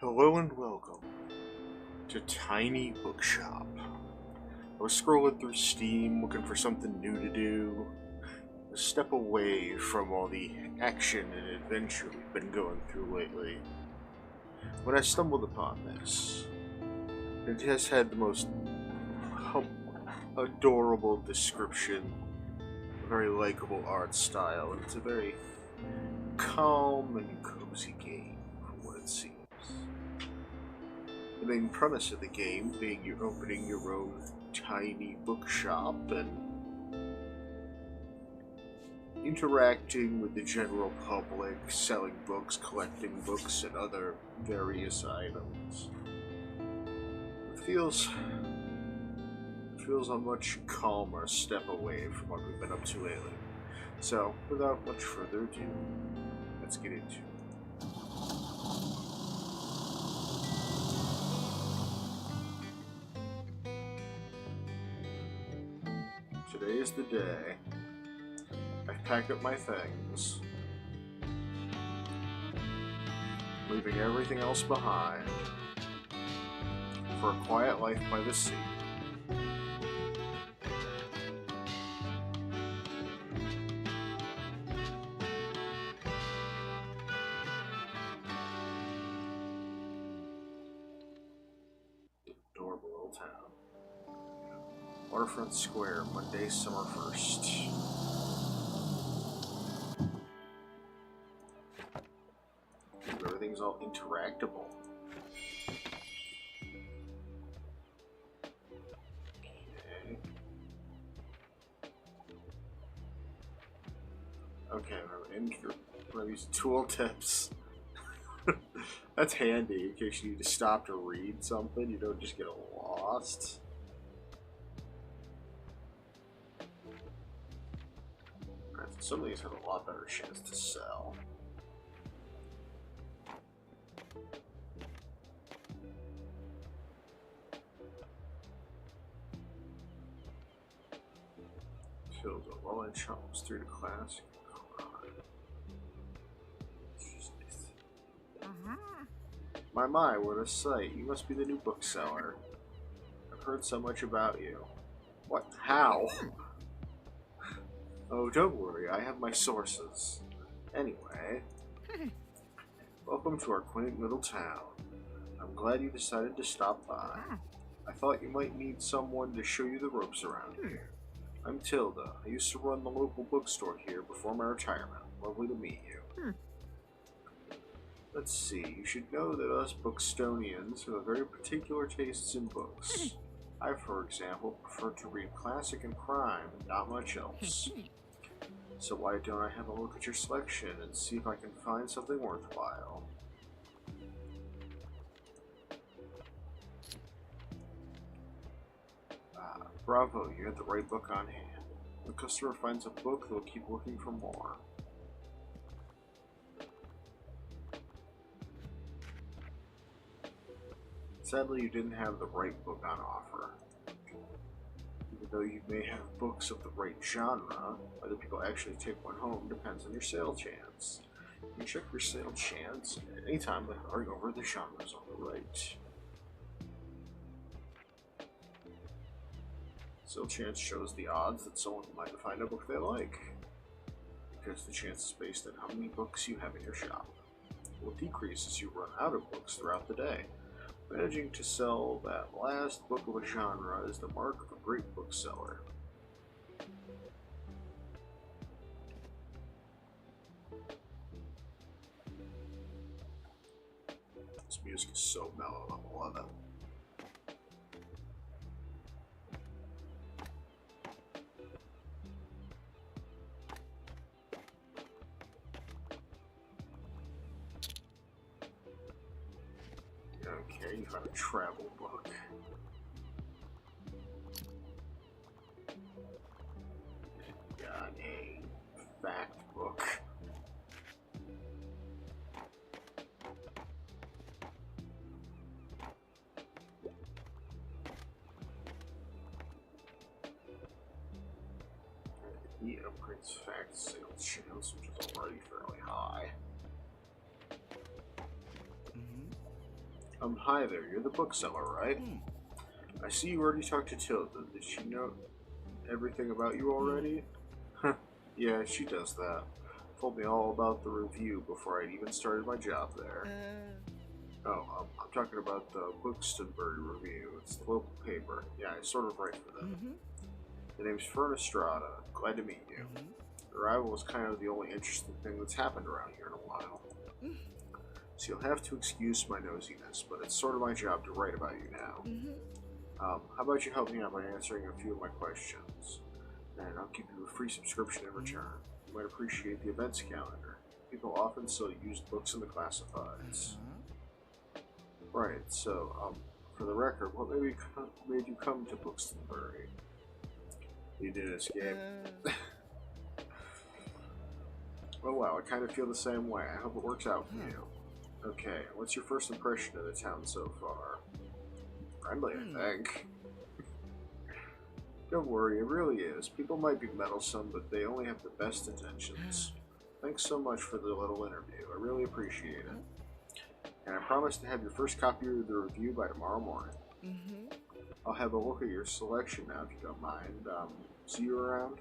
Hello and welcome to Tiny Bookshop. I was scrolling through Steam looking for something new to do, a step away from all the action and adventure we've been going through lately, when I stumbled upon this. It has had the most adorable description, a very likable art style, and it's a very calm and cozy game, from what it seems. The main premise of the game being you're opening your own tiny bookshop and interacting with the general public, selling books, collecting books, and other various items. It feels a much calmer step away from what we've been up to lately. So, without much further ado, let's get into it. Today is the day. I've packed up my things, leaving everything else behind for a quiet life by the sea. Adorable little town. Waterfront Square, Monday, summer 1st. Everything's all interactable. Okay, remember these tool tips. That's handy in case you need to stop to read something. You don't just get lost. Alright, so some of these have a lot better chance to sell. Kills a low-end chomps through the class. My, what a sight. You must be the new bookseller. I've heard so much about you. What? How? Oh, don't worry, I have my sources. Anyway, welcome to our quaint little town. I'm glad you decided to stop by. I thought you might need someone to show you the ropes around here. I'm Tilda. I used to run the local bookstore here before my retirement. Lovely to meet you. Let's see, you should know that us Bookstonians have very particular tastes in books. I, for example, prefer to read classic and crime, and not much else. So why don't I have a look at your selection and see if I can find something worthwhile? Bravo, you had the right book on hand. When the customer finds a book, they'll keep looking for more. Sadly, you didn't have the right book on offer. Even though you may have books of the right genre, whether people actually take one home depends on your sale chance. You can check your sale chance at any time by hovering over the genres on the right. Sale chance shows the odds that someone might find a book they like, because the chance is based on how many books you have in your shop. It will decrease as you run out of books throughout the day. Managing to sell that last book of a genre is the mark of a great bookseller. This music is so mellow, I love it. Okay, you found a travel book. Got a fact book. He upgrades fact sales chance, which is already fairly high. Hi there. You're the bookseller, right? I see you already talked to Tilda. Did she know everything about you already? Huh. Yeah, she does that. Told me all about the review before I'd even started my job there. Oh, I'm talking about the Bookstop review. It's the local paper. Yeah, I sort of write for them. The name's Fern Estrada. Glad to meet you. The arrival is kind of the only interesting thing that's happened around here in a while. So you'll have to excuse my nosiness, but it's sort of my job to write about you now. How about you help me out by answering a few of my questions? And I'll give you a free subscription in return. You might appreciate the events calendar. People often sell used books in the classifieds. Right, so, for the record, what made you come to Bookstop? You didn't escape. Oh wow, I kind of feel the same way. I hope it works out for you. Okay, what's your first impression of the town so far? Friendly, I think. Don't worry, it really is. People might be meddlesome, but they only have the best intentions. Thanks so much for the little interview. I really appreciate it. And I promise to have your first copy of the review by tomorrow morning. I'll have a look at your selection now, if you don't mind. See you around?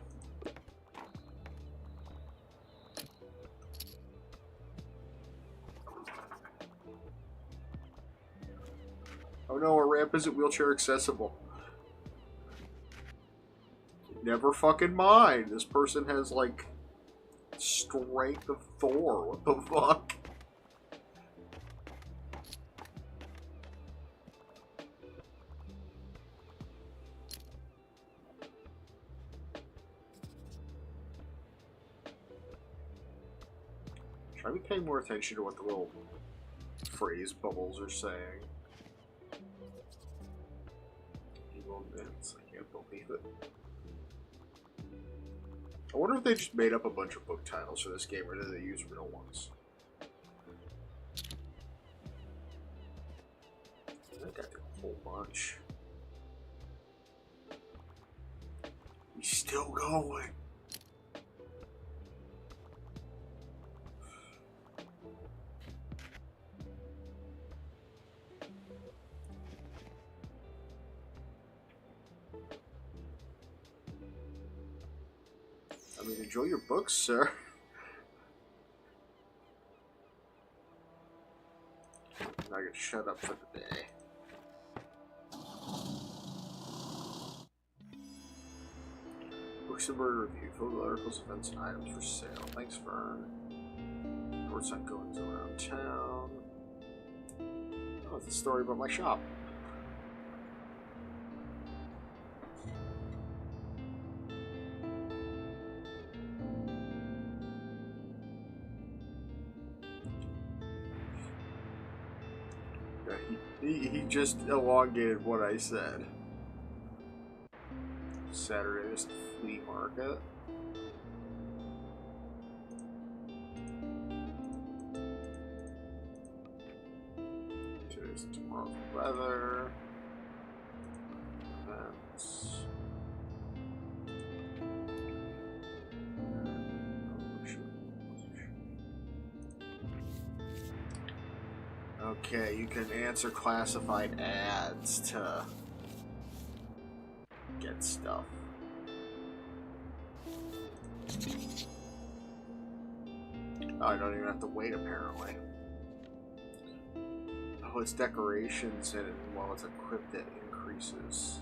Oh no, our ramp isn't wheelchair accessible. Never fucking mind. This person has, like, strength of Thor. What the fuck? Try to be paying more attention to what the little phrase bubbles are saying. Evil mints. I can't believe it. I wonder if they just made up a bunch of book titles for this game, or did they use real ones? I got a whole bunch. He's still going. I mean, enjoy your books, sir. Now I can shut up for the day. Bookshop review. Filled with articles, events, and items for sale. Thanks, Fern. Reports on goings around town. Oh, it's a story about my shop. He just elongated what I said. Saturday's flea market. Today's and tomorrow's weather. Events. Okay, you can answer classified ads to get stuff. Oh, I don't even have to wait, apparently. Oh, it's decorations, and while it's equipped, it increases.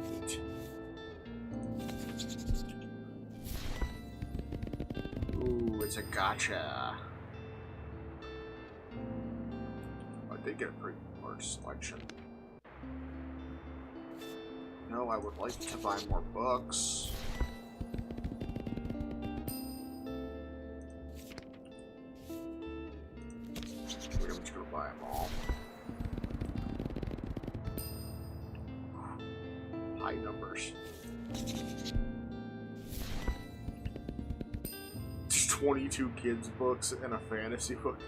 Neat. Ooh, it's a gotcha. They get a pretty large selection. No, I would like to buy more books. We're just gonna buy them all. High numbers. There's 22 kids books and a fantasy book.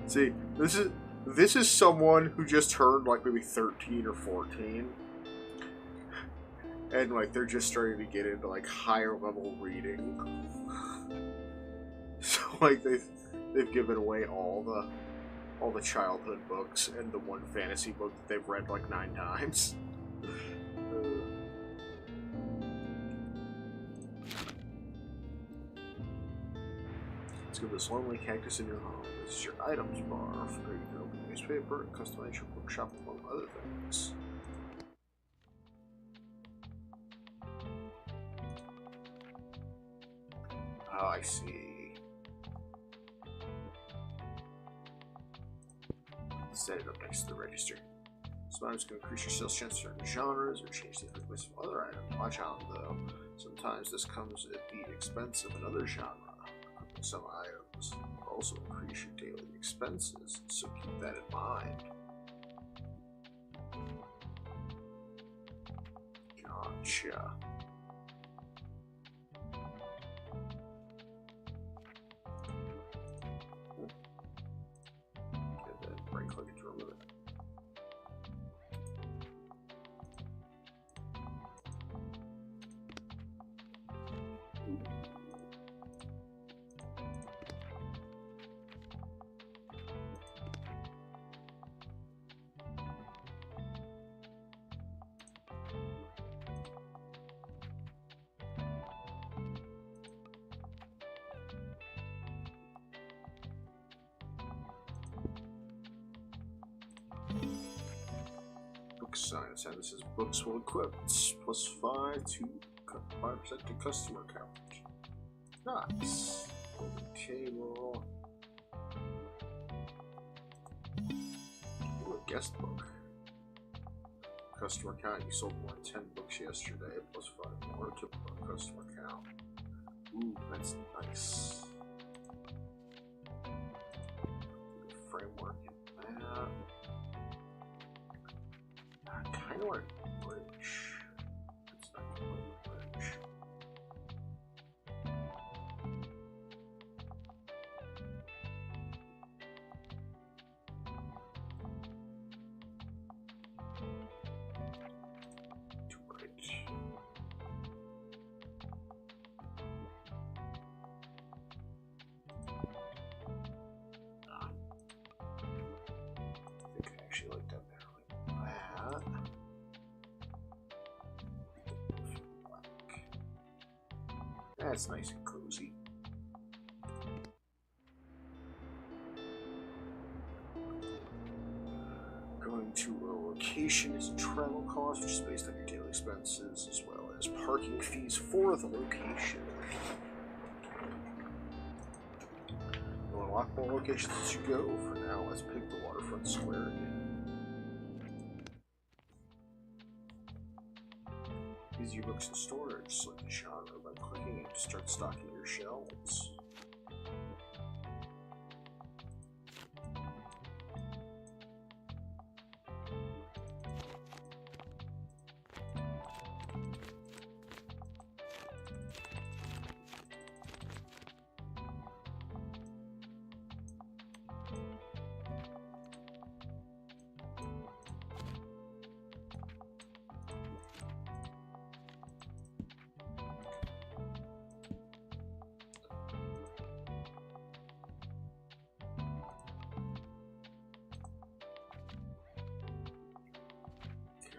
See, this is someone who just turned like maybe 13 or 14. And like they're just starting to get into like higher level reading. So like they They've given away all the childhood books and the one fantasy book that they've read like 9 times. Let's give this lonely cactus in your home. This is your items bar. For you can open newspaper and customize your bookshop among other things. Oh, I see. Set it up next to the register. Sometimes can increase your sales chance in certain genres or change the frequency of other items. Watch out though. Sometimes this comes at the expense of another genre. Some items also increase your daily expenses, so keep that in mind. Gotcha. And then right click to remove it. Science, and this is books well equipped. +5 to 5% to customer count. Nice. Open table. Ooh, a guest book. Customer count. You sold more than 10 books yesterday. +5 more to customer count. Ooh, that's nice. Framework in that. I know where bridge. It's not quite a bridge. To bridge. I think I actually like that better like that. That's nice and cozy. Going to a location is a travel cost, which is based on your daily expenses, as well as parking fees for the location. You'll unlock more locations as you go. For now, let's pick the waterfront square again. Use your books in storage, select the genre by clicking it to start stocking your shelves.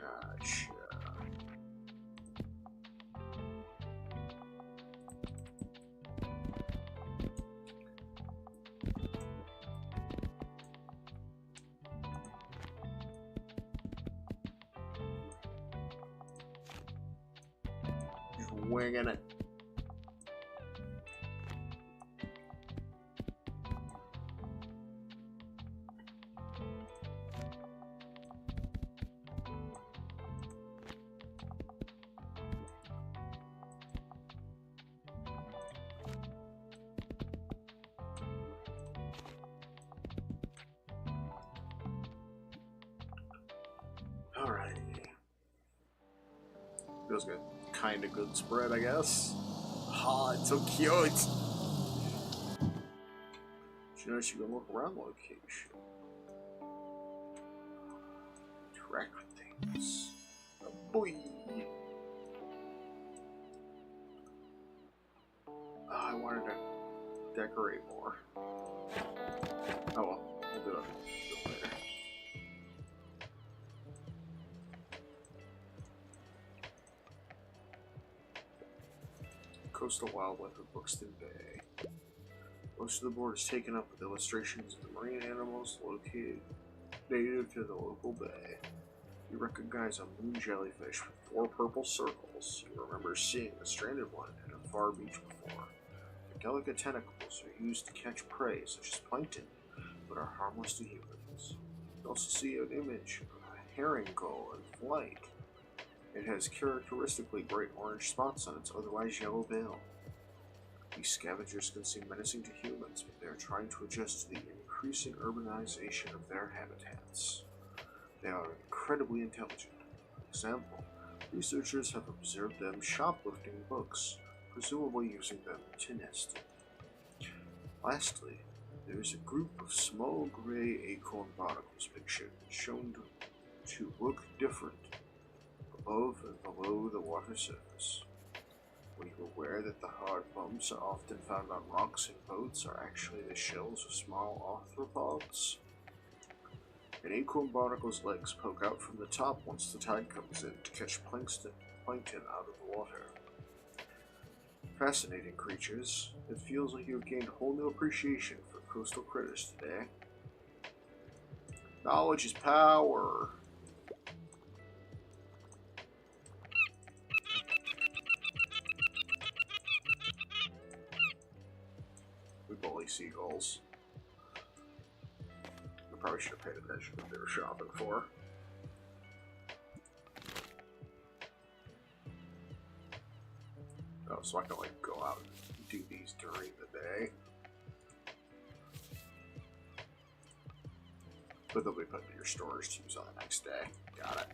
Gotcha. Just winging it. Alrighty. Feels good. Kinda good spread, I guess. Ah, it's so cute! Did you notice you can look around the location? Interact with things. Oh boy! I wanted to decorate more. Go later. Coastal Wildlife of Buxton Bay. Most of the board is taken up with illustrations of the marine animals located native to the local bay. You recognize a moon jellyfish with 4 purple circles. You remember seeing a stranded one at a far beach before. Their delicate tentacles are used to catch prey such as plankton, but are harmless to humans. You also see an image of a herring gull in flight. It has characteristically bright orange spots on its otherwise yellow bill. These scavengers can seem menacing to humans, but they are trying to adjust to the increasing urbanization of their habitats. They are incredibly intelligent. For example, researchers have observed them shoplifting books, presumably using them to nest in. Lastly, there is a group of small gray acorn barnacles pictured, shown to look different above and below the water surface. Were you aware that the hard bumps are often found on rocks and boats are actually the shells of small arthropods? An acorn barnacle's legs poke out from the top once the tide comes in to catch plankton out of the water. Fascinating creatures. It feels like you've gained a whole new appreciation for coastal critters today. Knowledge is power. We bully seagulls. I probably should have paid attention to what they were shopping for. Oh, so I can like go out and do these during the day. But they'll be put into your storage to use on the next day. Got it.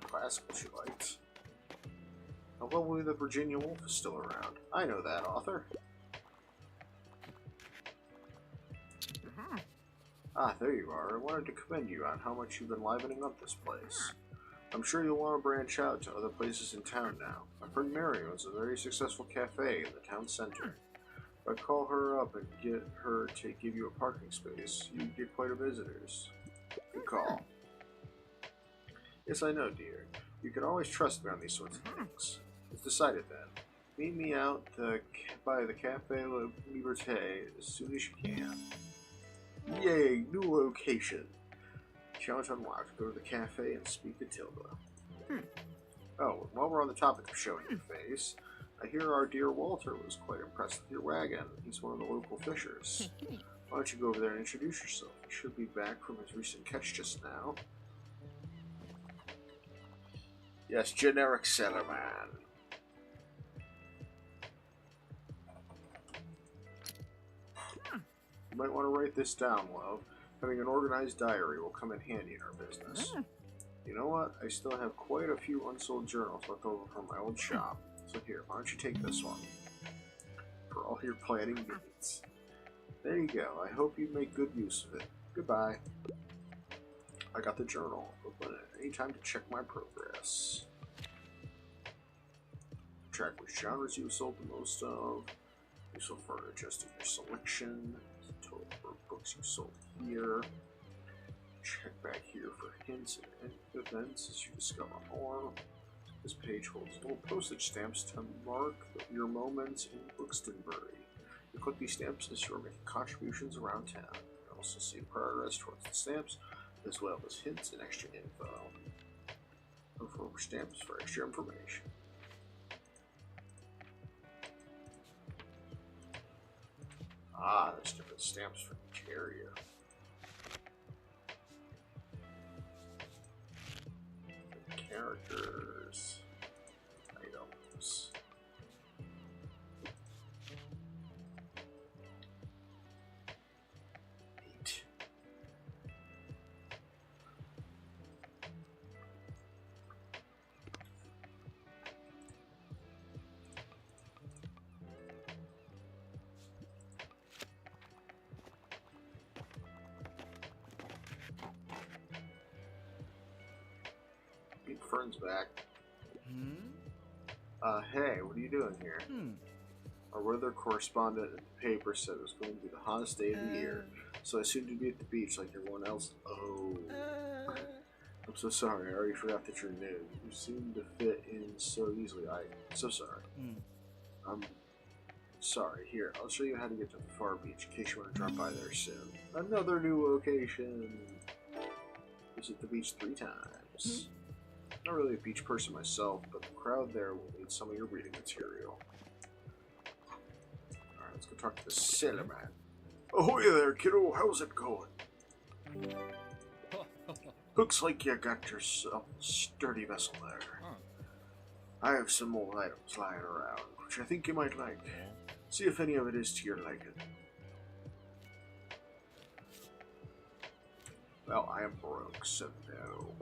Classical she likes. How lovely the Virginia Wolf is still around. I know that author. Ah, there you are. I wanted to commend you on how much you've been livening up this place. I'm sure you'll want to branch out to other places in town now. My friend Mary owns a very successful cafe in the town center. If I call her up and get her to give you a parking space, you'd get quite a visitors. Good call. Yes, I know, dear. You can always trust me on these sorts of things. It's decided then. Meet me out by the Cafe La Liberté as soon as you can. Yay, new location. Challenge unlocked. Go to the cafe and speak to Tilda. Oh, and while we're on the topic of showing your face, I hear our dear Walter was quite impressed with your wagon. He's one of the local fishers. Why don't you go over there and introduce yourself? He should be back from his recent catch just now. Yes, generic sailorman. You might want to write this down, love. Having an organized diary will come in handy in our business. You know what? I still have quite a few unsold journals left over from my old shop. So here, why don't you take this one? For all your planning needs. There you go. I hope you make good use of it. Goodbye. I got the journal. Open it any time to check my progress. Track which genres you have sold the most of. Useful for adjusting your selection. Total number of books you sold here. Check back here for hints and events as you discover more. This page holds little postage stamps to mark your moments in Buxtonbury. You click these stamps as you are making contributions around town. You can also see progress towards the stamps, as well as hints and extra info. Look for stamps for extra information. Ah, there's different stamps for each area. Characters. Items. Neat. Meet Fern's back. Hmm? Hey, what are you doing here? Our weather correspondent at the paper said it was going to be the hottest day of the year, so I assumed you'd be at the beach like everyone else. Oh. I'm so sorry, I already forgot that you're new. You seem to fit in so easily. I'm so sorry. I'm sorry. Here, I'll show you how to get to the far beach in case you want to drop by there soon. Another new location. Visit the beach 3 times. Not really a beach person myself, but the crowd there will need some of your reading material. Alright, let's go talk to the sailor man. Ahoy there, kiddo. How's it going? Looks like you got yourself a sturdy vessel there. I have some old items lying around, which I think you might like. See if any of it is to your liking. Well, I am broke, so no.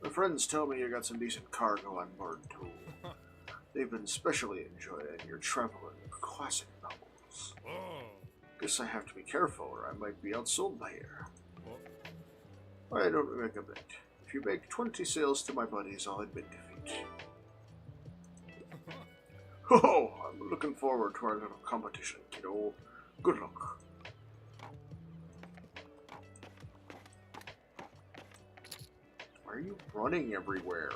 My friends tell me you got some decent cargo on board, too. They've been especially enjoying your travel and classic novels. Guess I have to be careful, or I might be outsold by here. I don't make a bet. If you make 20 sales to my buddies, I'll admit defeat. Oh, I'm looking forward to our little competition, kiddo. Good luck. Why are you running everywhere?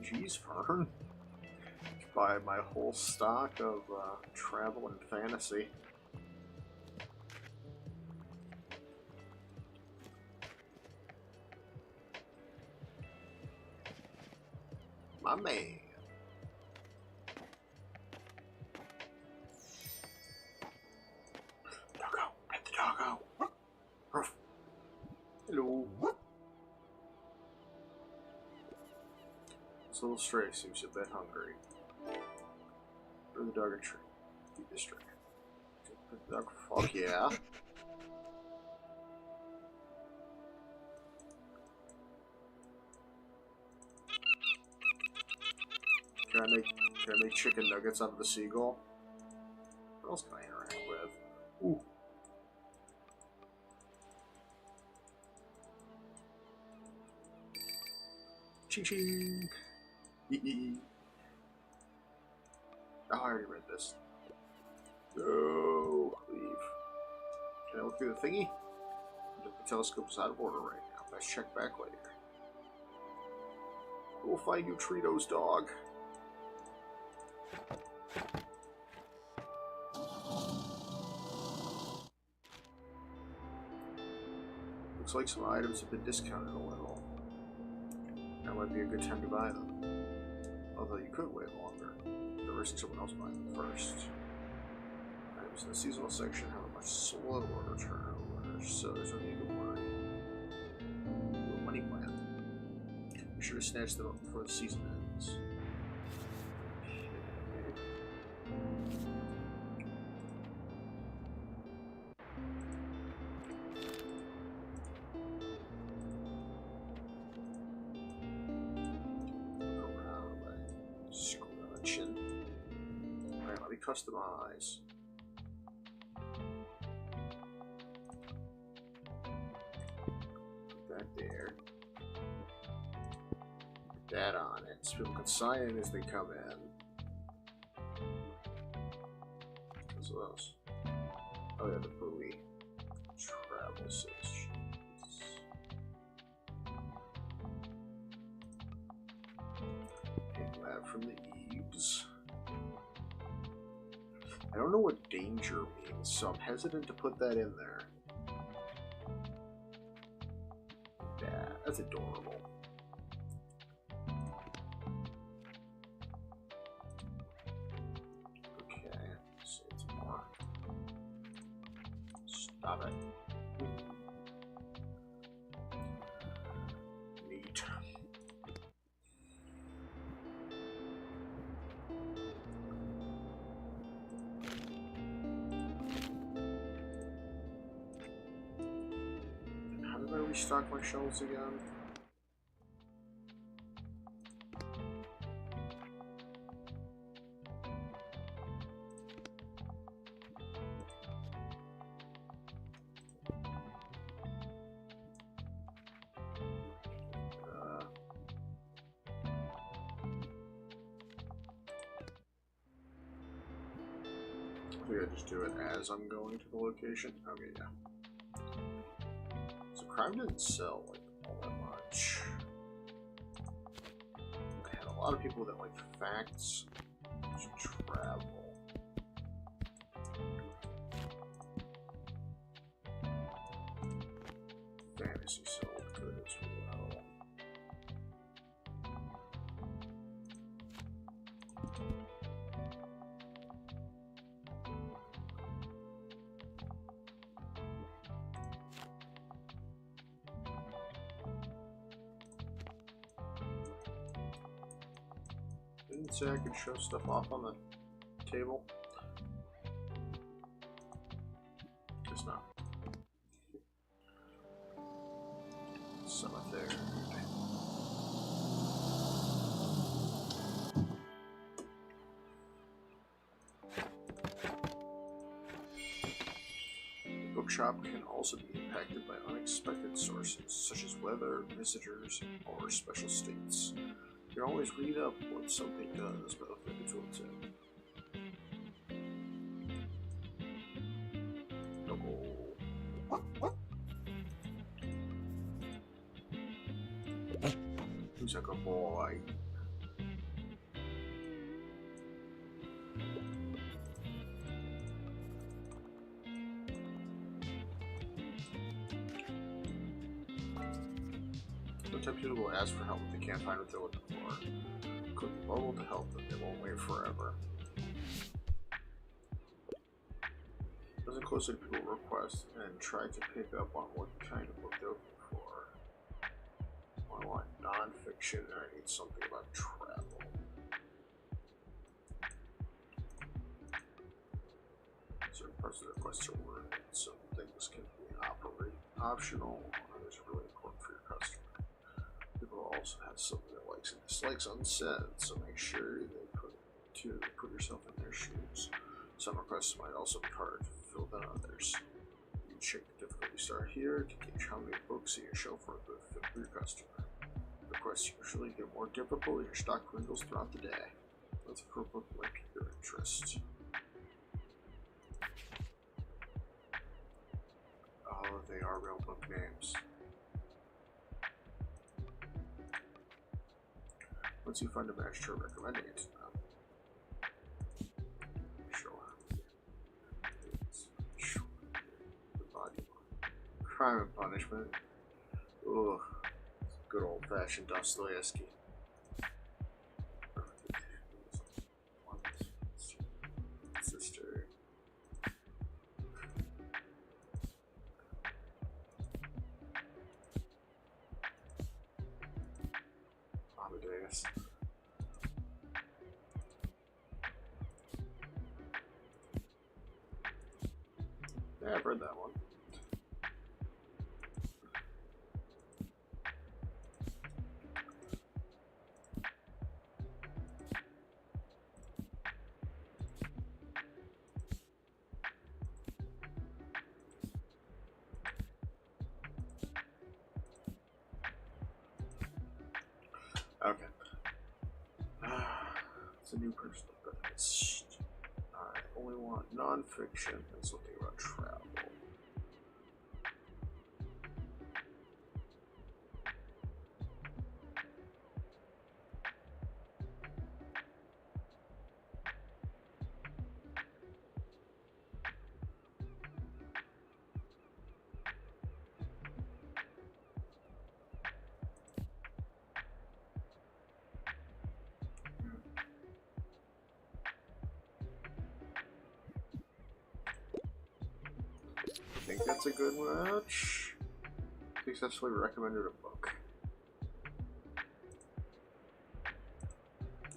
Jeez, Fern. Buy my whole stock of travel and fantasy. My man. Doggo, pet the doggo. Ruff. Hello. This little stray seems a bit hungry. Throw the dog a treat. Feed the stray. Pet the dog. Fuck yeah. Can I make chicken nuggets out of the seagull? What else can I interact with? Ooh. Ching ching. Yee. Oh, I already read this. No, leave. Can I look through the thingy? The telescope is out of order right now. Let's check back later. We'll find you, Tritos dog. Looks like some items have been discounted a little. That might be a good time to buy them. Although you could wait longer. To risk someone else buying them first. Items in the seasonal section have a much slower turnover, so there's no need to worry. Do a money plan. Be sure to snatch them up before the season ends. Alright, let me customize. Put that there. Put that on it so people can sign in as they come in. What's those? Oh yeah, the buoy. Travel says. Take that from the eaves. I don't know what danger means, so I'm hesitant to put that in there. Yeah, that's adorable. Okay, let's see some more. Stop it. Neat. How did I restock my shelves again? Maybe I just do it as I'm going to the location. Okay, yeah. So crime didn't sell like all that much. I had a lot of people that liked facts, travel. Fantasy sold good as well. Didn't say I could show stuff off on the table. Just not. Cemetery. The bookshop can also be impacted by unexpected sources, such as weather, visitors, or special states. You can always read up what something does, but don't think it's will tip. Who's like a boy? Sometimes people will ask for help if they can't find what they're looking for. Click the bubble to help them, they won't wait forever. Listen closely to people's requests and try to pick up on what kind of book they're looking for. I want non-fiction and I need something about travel. Certain parts of the requests are worded, some things can be optional, others are really important for your customer. People also have something that likes and dislikes unsaid, so make sure they put yourself in their shoes. Some requests might also be harder to fulfill than others. You check the difficulty star here to gauge how many books you show for a good fit for your customer. Requests usually get more difficult as your stock dwindles throughout the day. Let's for a book that might pique your interest. Oh, they are real book names. Once you find a match, try recommending it to them. The body one. Crime and Punishment. Ugh. Good old-fashioned Dostoevsky. Sister. Amadeus. Yeah, I've read that one. Okay. It's a new personal benefits. I only want non-fiction and something about travel. I think that's a good match. Successfully recommended a book.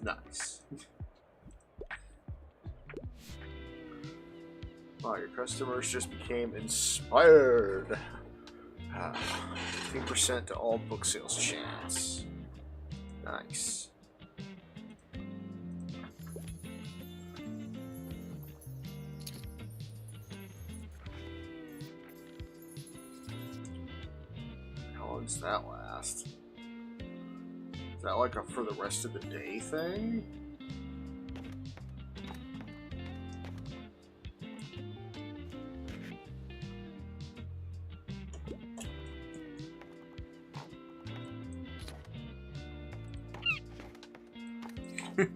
Nice. Wow, your customers just became inspired. 15% to all book sales chance. Nice. How long does that last? Is that like a for the rest of the day thing? Hey,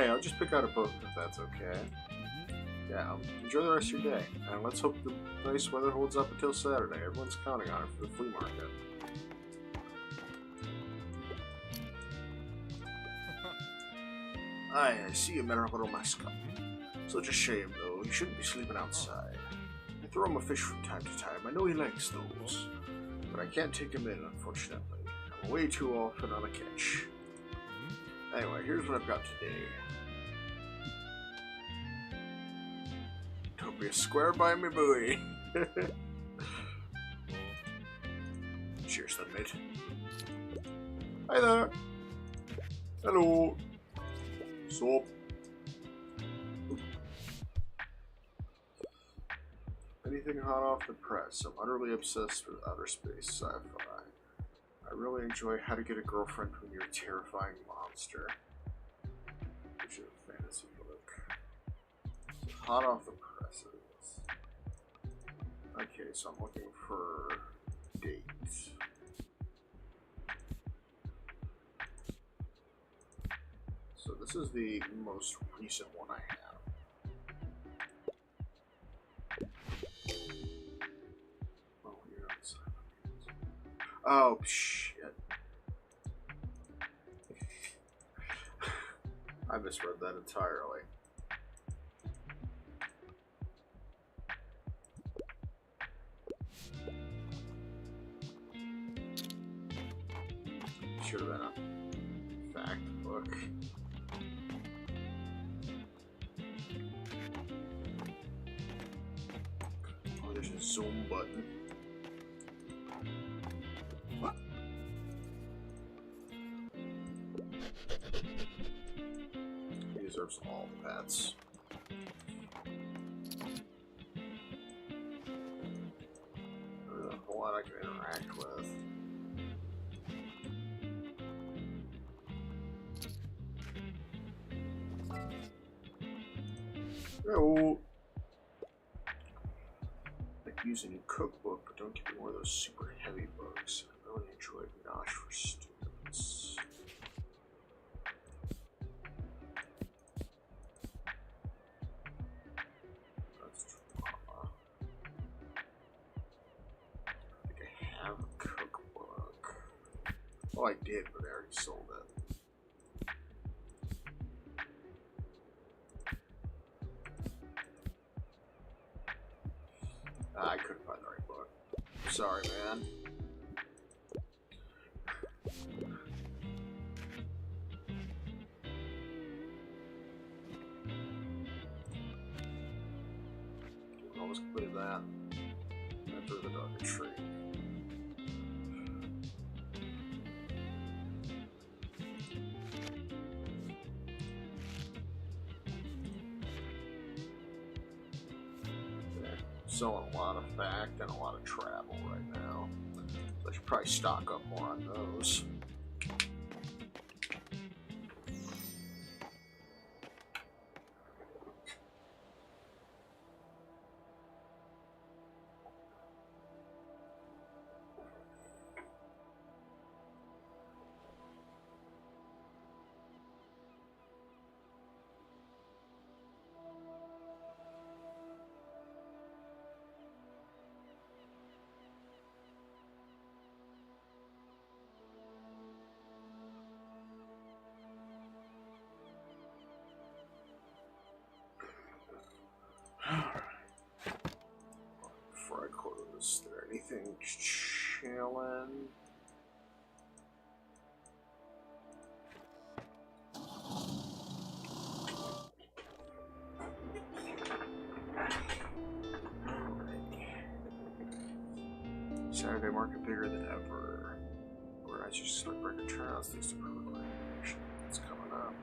I'll just pick out a book if that's okay. Yeah, enjoy the rest of your day, and let's hope the nice weather holds up until Saturday. Everyone's counting on it for the flea market. Aye, I see you met our little mascot. Such a shame, though. He shouldn't be sleeping outside. I throw him a fish from time to time. I know he likes those. But I can't take him in, unfortunately. I'm way too often on a catch. Anyway, here's what I've got today. Don't be a square by me, buoy. Cheers then, mate. Hi there. Hello. So. Anything hot off the press. I'm utterly obsessed with outer space sci-fi. I really enjoy How to Get a Girlfriend When You're a Terrifying Monster. Which is a fantasy book. So hot off the presses. Okay, so I'm looking for dates. So this is the most recent one I have. Oh, you're outside. Oh, shit. I misread that entirely. Should have been a fact book. Oh, there's a zoom button. He deserves all the pets. There's a whole lot I can interact with. Oh. Like use a new cookbook, but don't give me one of those super heavy books. I really enjoyed Nosh for Students. That's drama. I think I have a cookbook. Well, I did, but I already sold it. I couldn't find the right book. Sorry, man. Almost completed that. Enter the dog a tree. Selling a lot of fact and a lot of travel right now. So I should probably stock up more on those. Before I close, is there anything chilling? Saturday market bigger than ever. Organize your start breaker turnouts, things to improve coordination. It's coming up.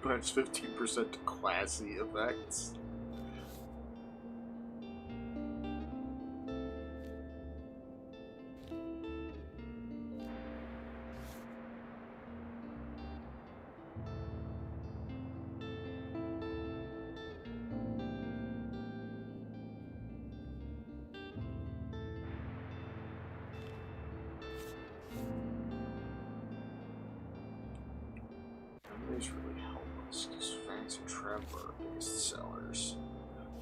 Minus 15% to classy effects. Travel are our biggest sellers.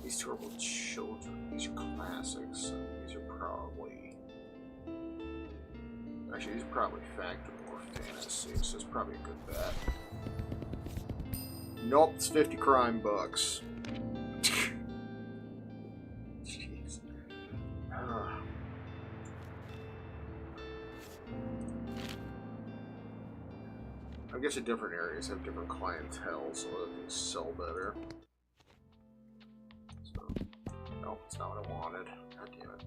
These two are both children. These are classics. These are probably... Actually, these are probably factory or fantasy, so it's probably a good bet. Nope, it's 50 crime bucks. Jeez. I guess in different areas have different clientele, so other things sell better. So, no, it's not what I wanted. God damn it.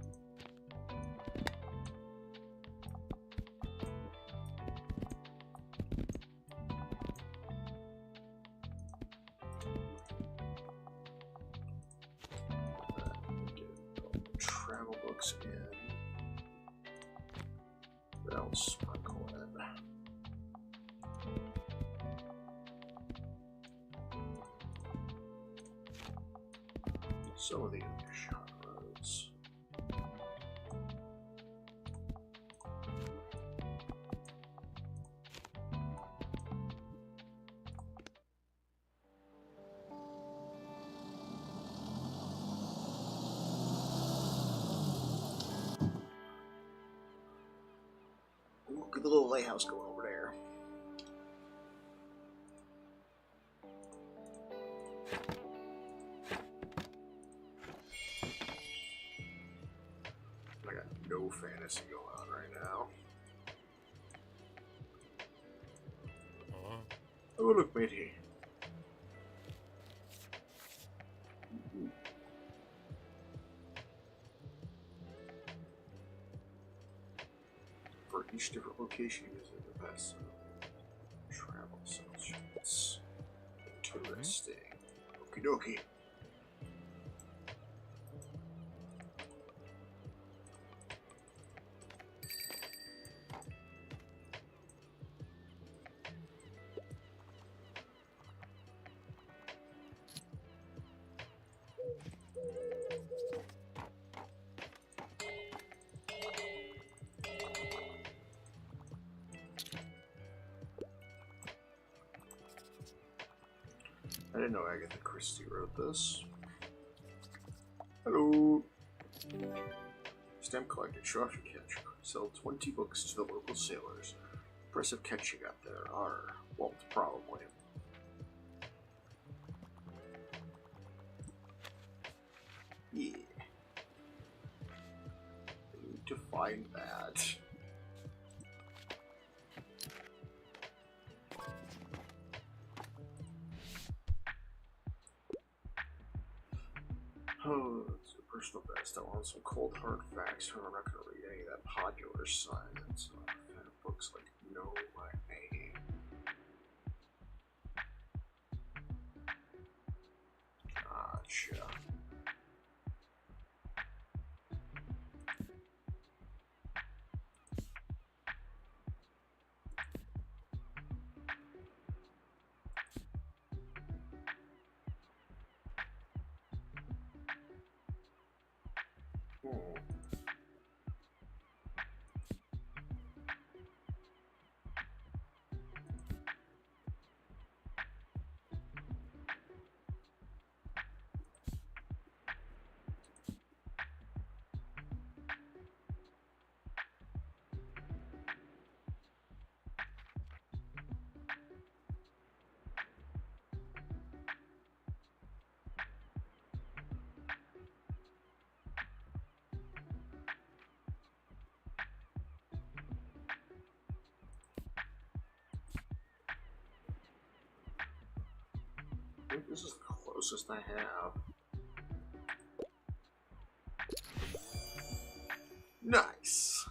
Travel books in. What else? Some of the other genres. Look at the little lighthouse going over there. I got no fantasy going on right now. Oh, look, matey. For each different location, you visit the best travel solutions. Interesting. Okie dokie. I didn't know Agatha Christie wrote this. Hello. Stamp collector, show off your catch. Sell 20 books to the local sailors. Impressive catch you got there. Well, probably. Yeah. I need to find that. Oh, it's a personal best. I want some cold hard facts. I'm not going to read any of that popular science. Books like know my name. Gotcha. I think this is the closest I have. Nice!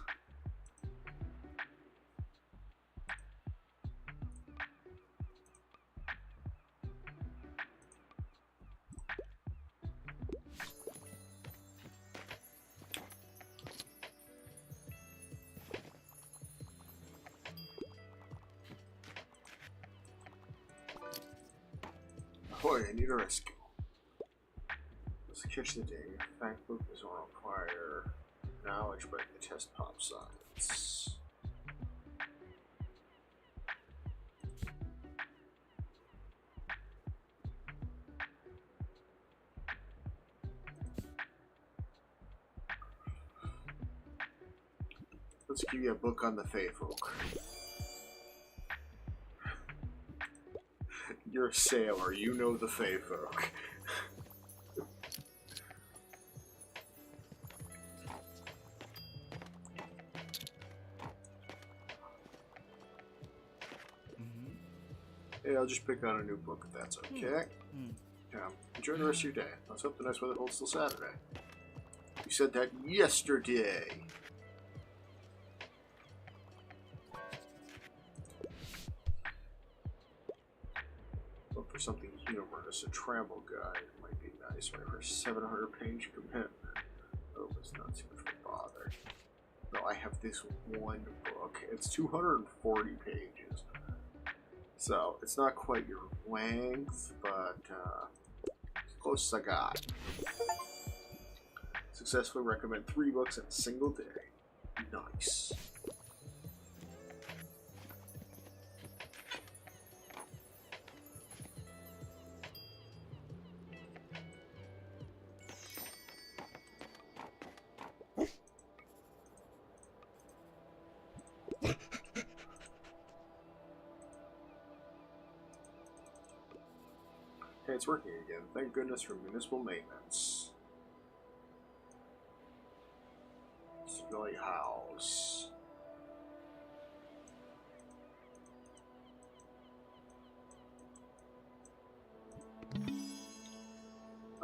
Boy, I need a rescue. Let's catch the day. Fact book is all require knowledge, but the test pop science. Let's give you a book on the Fae folk. You're a sailor, you know the Fae folk. Hey, I'll just pick out a new book if that's okay. Enjoy the rest of your day. Let's hope the nice weather holds till Saturday. You said that yesterday. Look for something humorous. A travel guide might be nice. Right for a 700-page commitment. Oh, it's not too much of a bother. No, I have this one book. It's 240 pages. So, it's not quite your length, but as close as I got. Successfully recommend 3 books in a single day. Nice. Hey, it's working again. Thank goodness for municipal maintenance. Civilian house.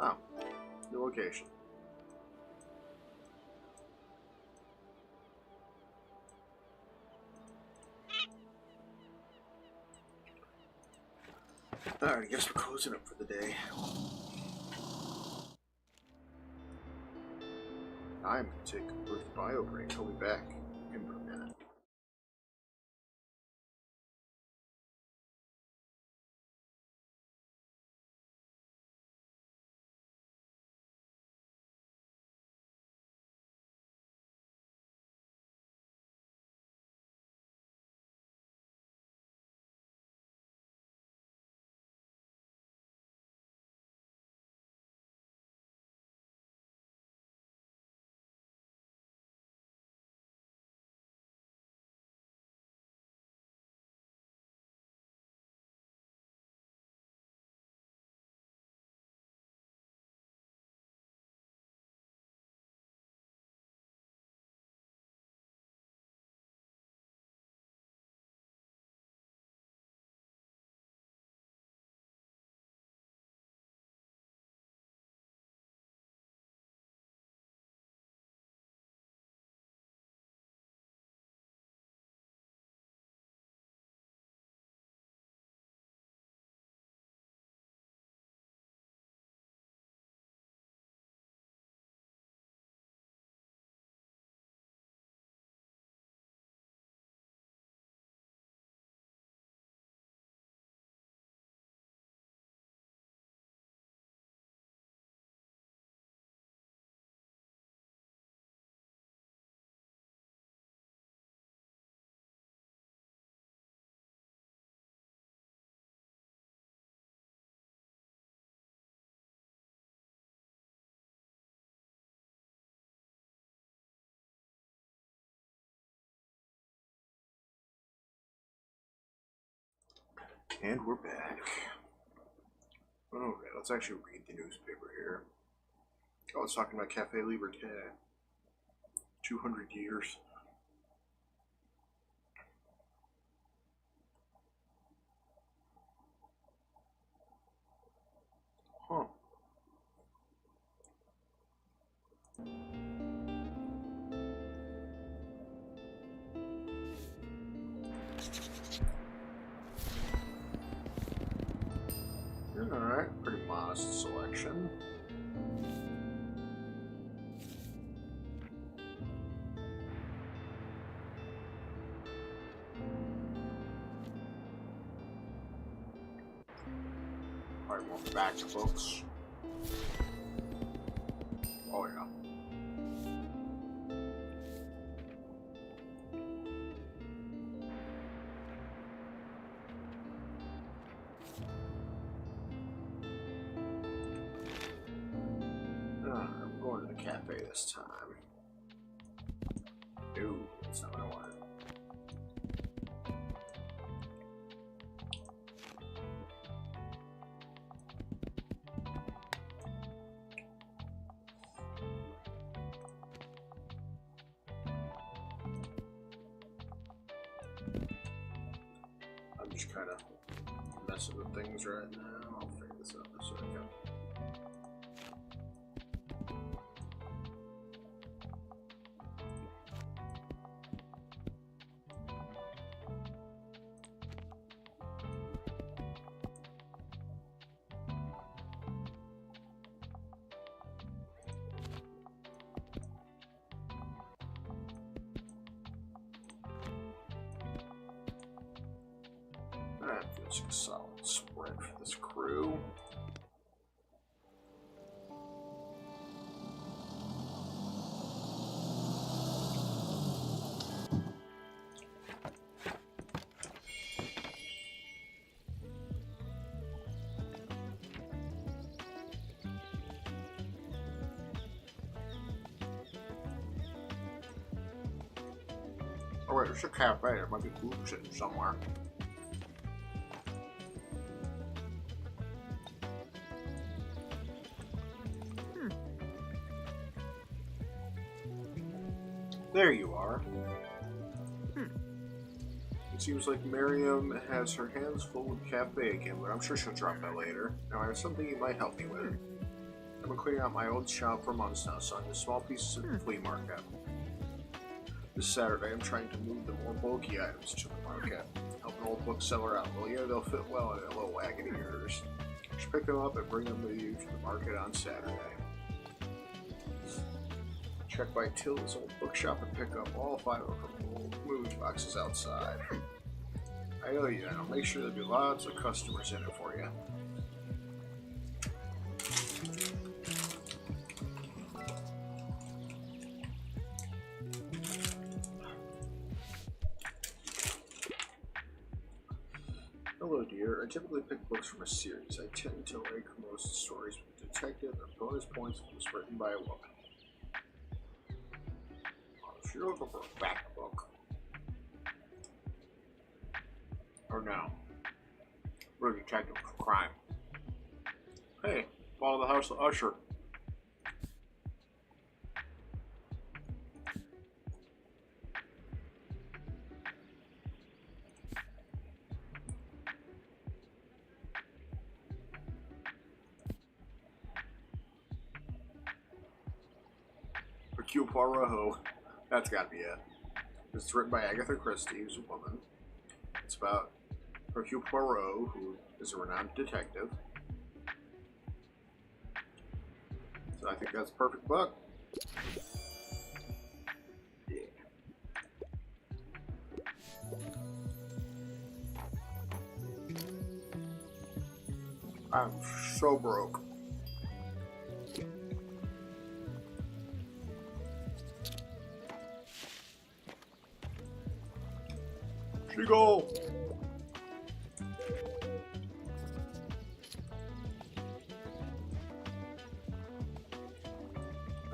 Oh, new location. Alright, I guess we're closing up for the day. I'm gonna take a brief bio break. I'll be back in a minute. And we're back. Okay, let's actually read the newspaper here. Oh, it's talking about Cafe Liberté. 200 years. Huh. Alright, pretty modest selection. Alright, we're back to books. Oh yeah. I'm going to the cafe this time. Ooh, that's not what I just kind of messing with things right now. I'll figure this out in a second. That feels like a solid spread for this crew. Oh wait, there's a cafe. There might be food sitting somewhere. There you are. It seems like Miriam has her hands full with cafe again, but I'm sure she'll drop that later. Now I have something you might help me with. I've been cleaning out my old shop for months now, so I have small pieces of the flea market. This Saturday, I'm trying to move the more bulky items to the market. Help an old bookseller out, will you? They'll fit well in a little wagon of yours. Just pick them up and bring them with you to the market on Saturday. Check by Til's old bookshop and pick up all 5 of her old movie boxes outside. I owe you, and I'll make sure there'll be lots of customers in it for you. Hello, dear. I typically pick books from a series. I tend to like most stories with a detective or bonus points if it's written by a woman. If you're looking for a fact book, or no, we're a detective for crime. Hey, follow the house of Usher. Hercule Poirot. That's gotta be it. It's written by Agatha Christie, who's a woman. It's about Hercule Poirot, who is a renowned detective. So I think that's a perfect book. Yeah. I'm so broke. Go.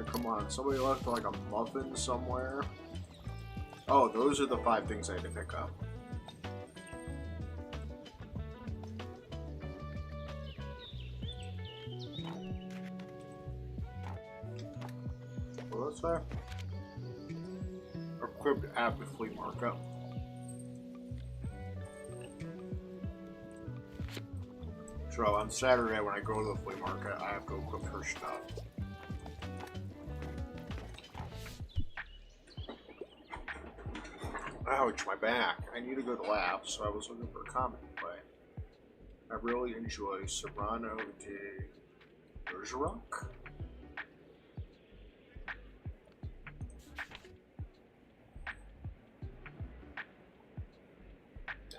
Come on, somebody left like a muffin somewhere. Oh, those are the 5 things I had to pick up. What was that? Equipped at the flea market. So on Saturday when I go to the flea market, I have to equip her stuff. Ouch, my back. I need a good laugh, so I was looking for a comic to play. I really enjoy Serrano de Bergerac.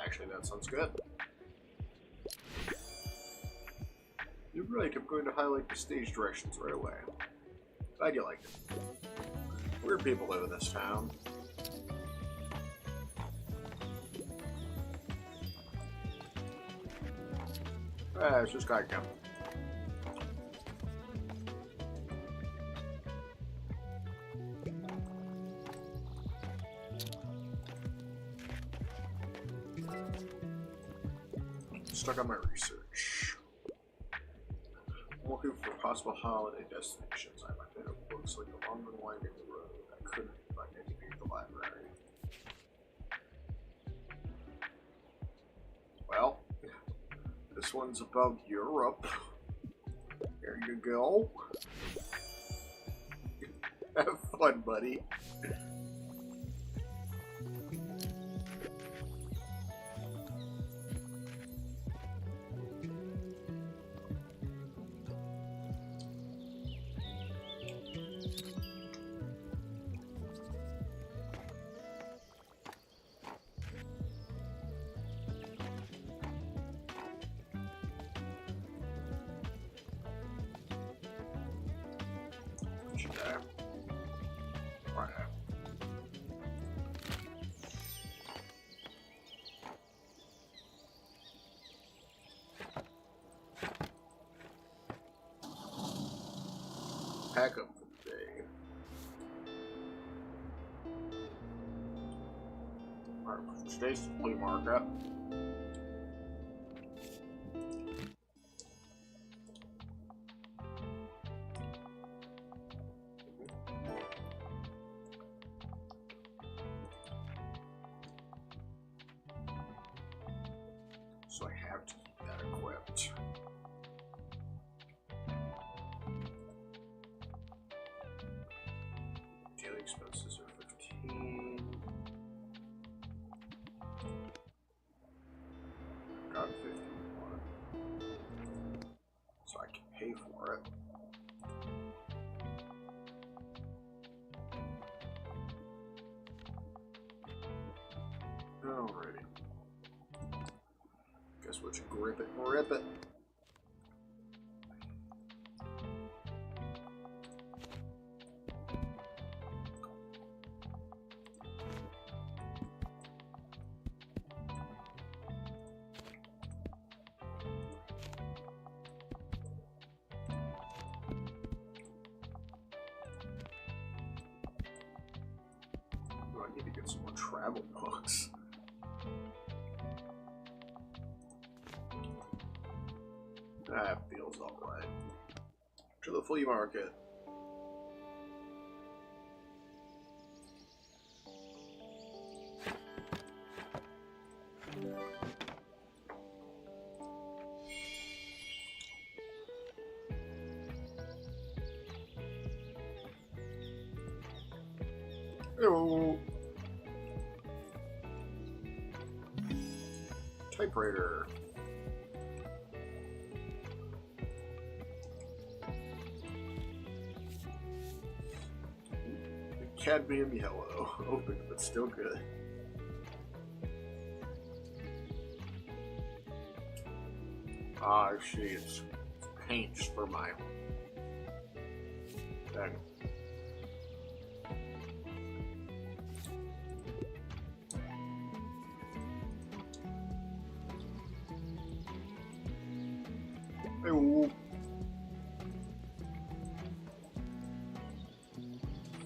Actually, that sounds good. You're right, I'm going to highlight the stage directions right away. Glad you liked it. Weird people live in this town. It's just guy again. Stuck on my research. I'm looking for possible holiday destinations. I might pick up books like The Long and Winding Road. I couldn't find anything at the library. This one's about Europe. There you go. Have fun, buddy. Pack up for the day. Alright, today's the flea market. So I have to keep that equipped. Daily expenses are 15. Got 51. So I can pay for it. Alrighty. Guess we'll just grip it and rip it. Oh, I need to get some more travel books. That feels alright. To the flea market. Hello. Typewriter. Cadmium yellow. Open, but still good. Ah, I see. It's paints for my thing. Hey,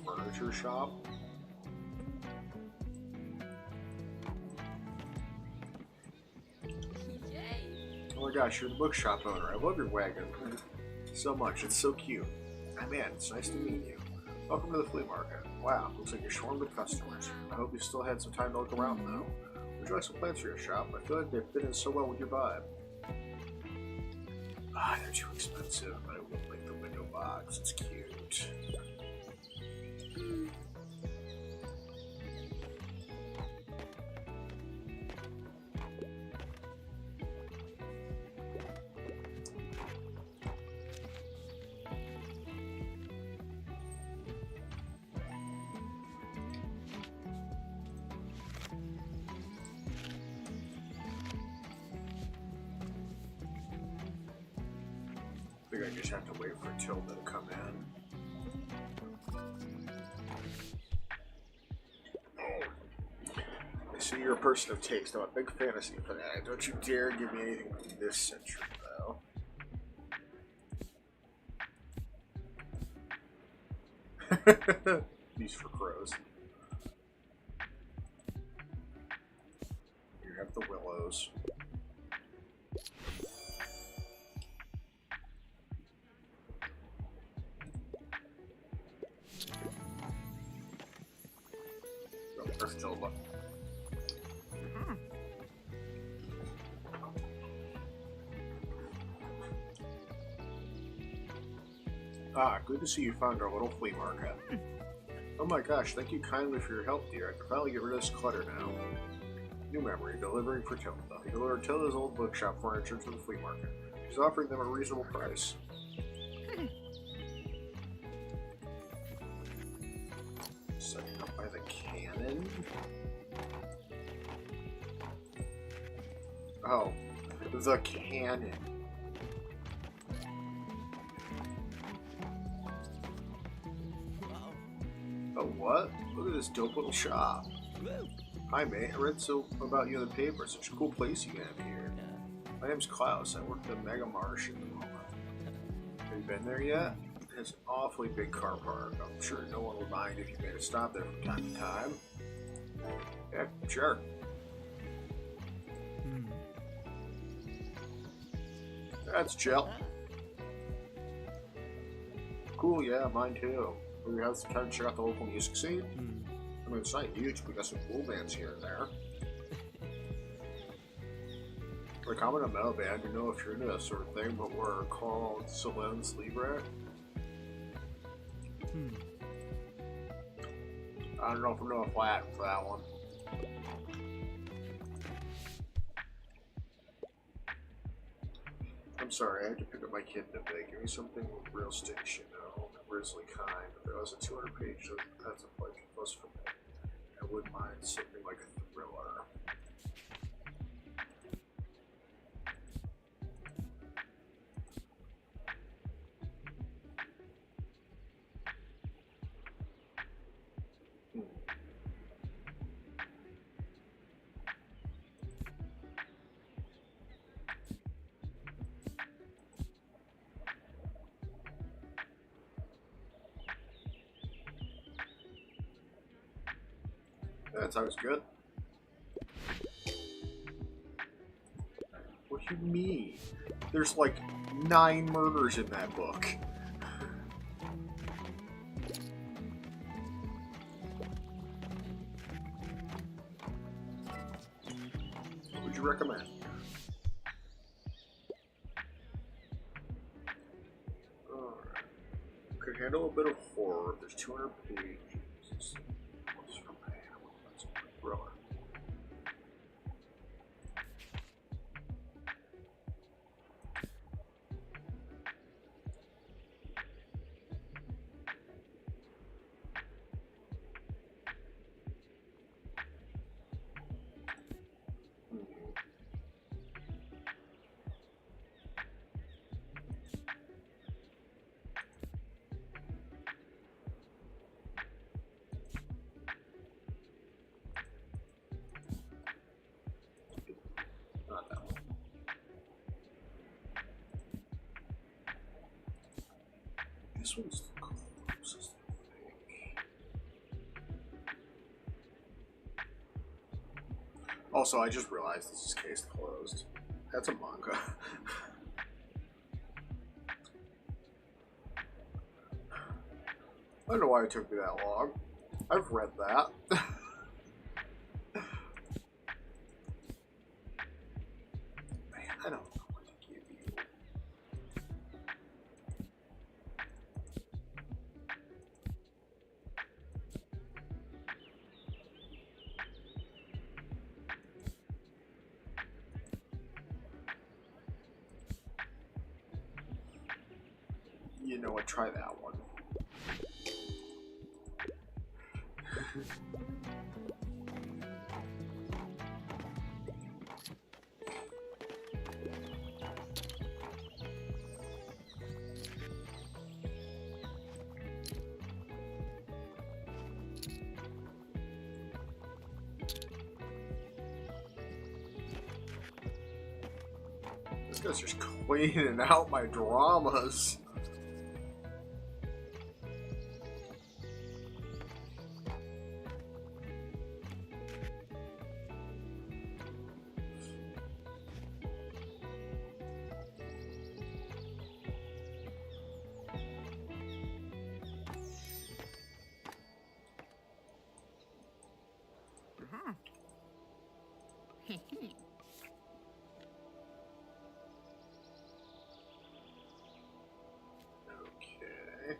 furniture shop. Oh my gosh, you're the bookshop owner. I love your wagon so much. It's so cute. Ah, man, it's nice to meet you. Welcome to the flea market. Wow, looks like you're swarmed with customers. I hope you still had some time to look around, though. Would you like some plants for your shop? I feel like they fit in so well with your vibe. Ah, they're too expensive, but I would like the window box. It's cute. I think I just have to wait for Tilda to come in. I see you're a person of taste. I'm a big fantasy fanatic. Don't you dare give me anything from this century, though. These for crows. You have the willows. Earth Tilda. Ah, good to see you found our little flea market. Oh my gosh, thank you kindly for your help, dear. I can finally get rid of this clutter now. New memory, delivering for Tilda. You delivered Tilda's old bookshop furniture to the flea market. She's offering them a reasonable price. Setting up by the cannon. Oh, the cannon. Oh, what? Look at this dope little shop. Hi, mate. I read about you in the paper. Such a cool place you have here. My name's Klaus. I work at the Mega Marsh at the moment. Have you been there yet? It's an awfully big car park. I'm sure no one would mind if you made a stop there from time to time. Yeah, sure. That's chill. Cool, yeah, mine too. We have some time to check out the local music scene. I mean, it's not huge, but we got some cool bands here and there. Like, I'm in a metal band, you know, if you're into that sort of thing, but we're called Silence Libre. I don't know if I'm doing a flat for that one. I'm sorry, I had to pick up my kid today. Give me something real station, grizzly kind. If there was a 200-page defensive like plus for me, I wouldn't mind something like a thriller. That sounds good. What do you mean? There's like 9 murders in that book. What would you recommend? Alright. Could handle a bit of horror. There's 200 pages. Not that one. This one's the closest, I think. Also, I just realized this is case closed. That's a manga. I don't know why it took me that long. I've read that. Man, I don't know what to give you. You know what? Try that one. This guy's just cleaning out my dramas. Okay.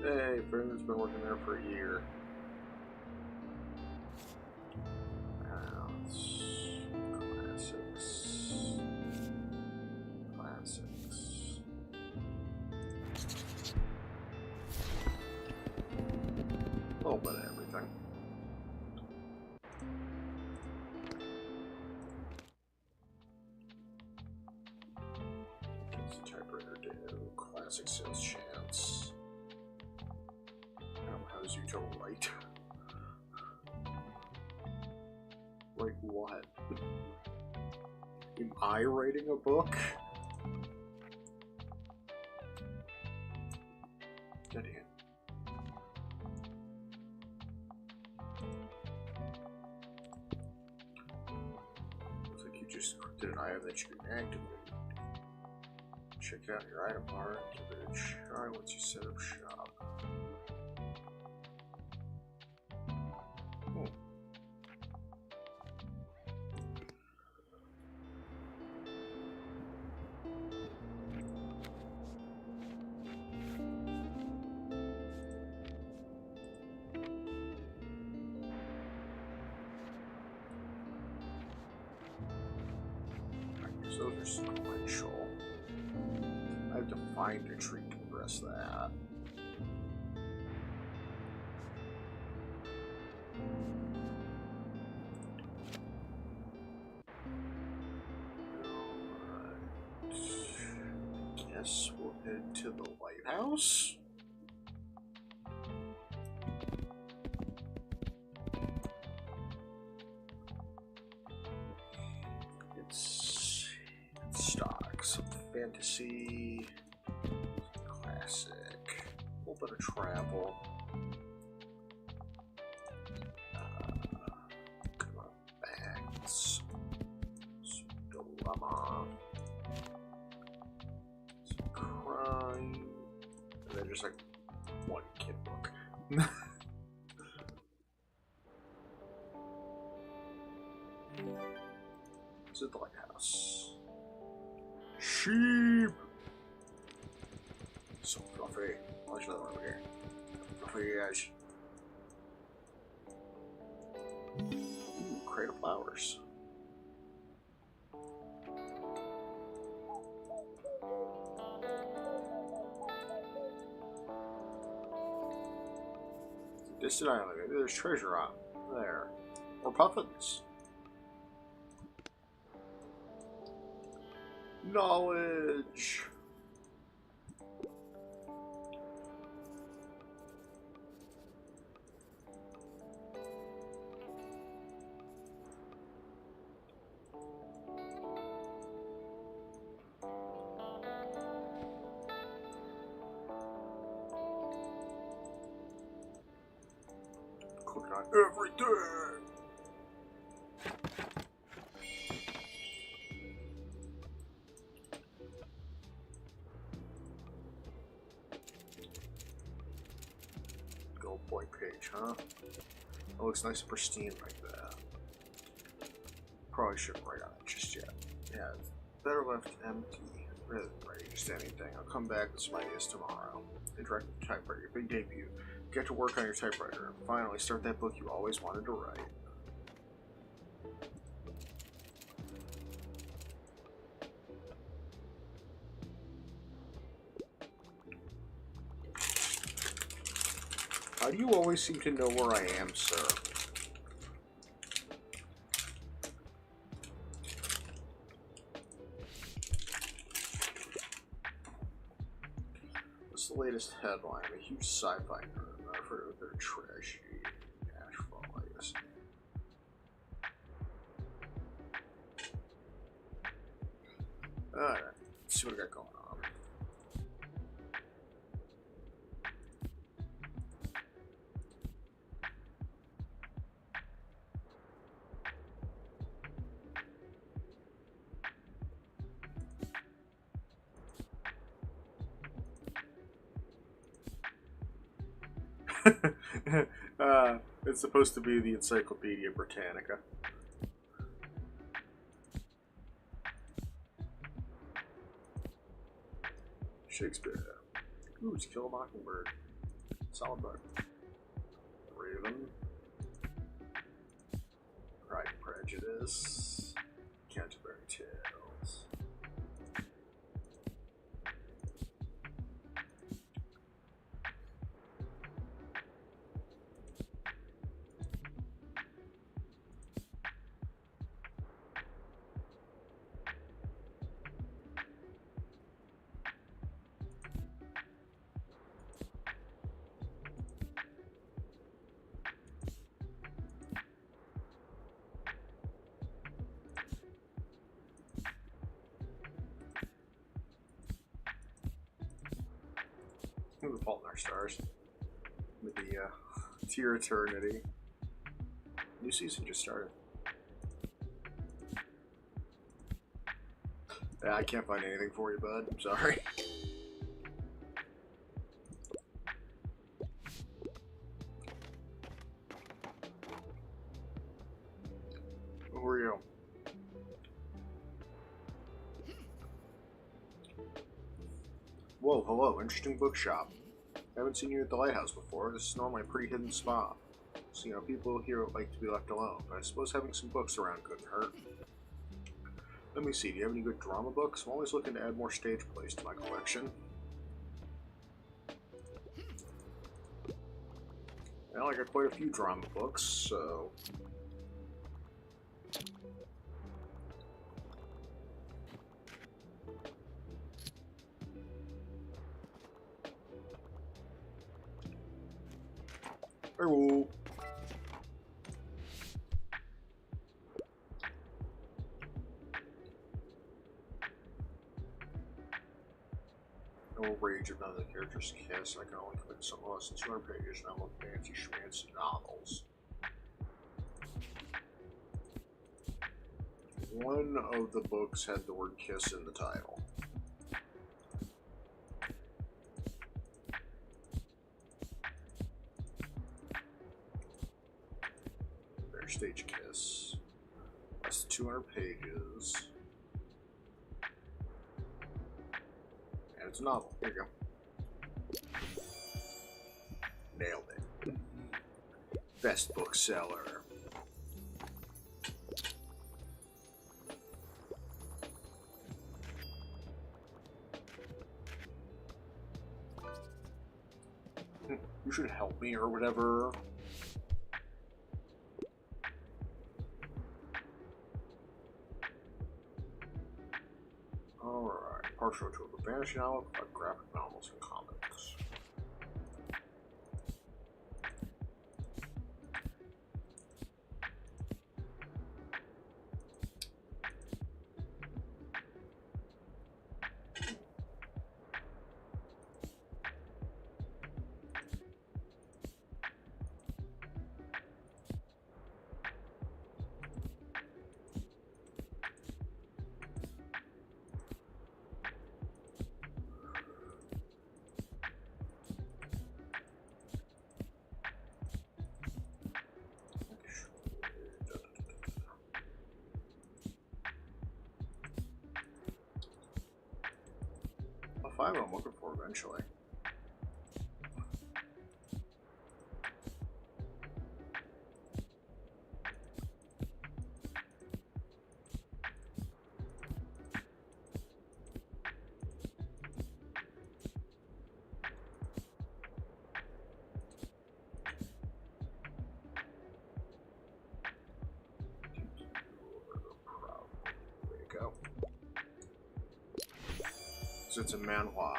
Hey, Brendan's been working there for a year. Classics. Classics. A little bit of everything. What's the typewriter do? Classic sales chance. How's you to write? Write what? Am I writing a book? Get in. Looks like you just did an item that you can activate. Check out your item bar. Give it a try once you set up shop. So those are sequential. I have to find a tree to progress that. Alright. I guess we'll head to the lighthouse. It's stock, some fantasy, classic, a little bit of travel. Come on, bags, some dilemma, some crime, and then just like one kid book. This is the lighthouse. Sheep! So fluffy. Watch that over here. Fluffy guys. Ooh, crate of flowers. Distant island. Maybe there's treasure on there. Or puffins. Knowledge. Clicking on everything. Blank page, huh? It looks nice and pristine like that. Probably shouldn't write on it just yet. Yeah, it's better left empty rather than writing just anything. I'll come back with some ideas tomorrow. Interact with the typewriter, your big debut. Get to work on your typewriter and finally start that book you always wanted to write. How do you always seem to know where I am, sir? What's the latest headline? A huge sci-fi nerd. I've heard of their trashy ashfall, I guess. Alright, let's see what I got going on. It's supposed to be the Encyclopedia Britannica. Shakespeare. Ooh, To Kill a Mockingbird. Solid book. Raven. Pride and Prejudice. Canterbury Tales. The Fault in Our Stars. With the To Your Eternity. New season just started. Yeah, I can't find anything for you, bud. I'm sorry. Who are you? Whoa, hello, interesting bookshop. I haven't seen you at the lighthouse before. This is normally a pretty hidden spot. So, you know, people here like to be left alone. But I suppose having some books around couldn't hurt. Let me see, do you have any good drama books? I'm always looking to add more stage plays to my collection. Well, I got quite a few drama books, so... Hello. No rage of none of the characters' kiss. I can only commit some less than 200 pages, and I love fancy schmancy novels. One of the books had the word kiss in the title. There's Stage Kiss. That's 200 pages. And it's a novel. There you go. Nailed it. Best bookseller. You should help me or whatever. Alright. Partial to a fantasy novel about graphic novels and comics. I'll find what I'm looking for eventually. There you go. So it's a manhwa.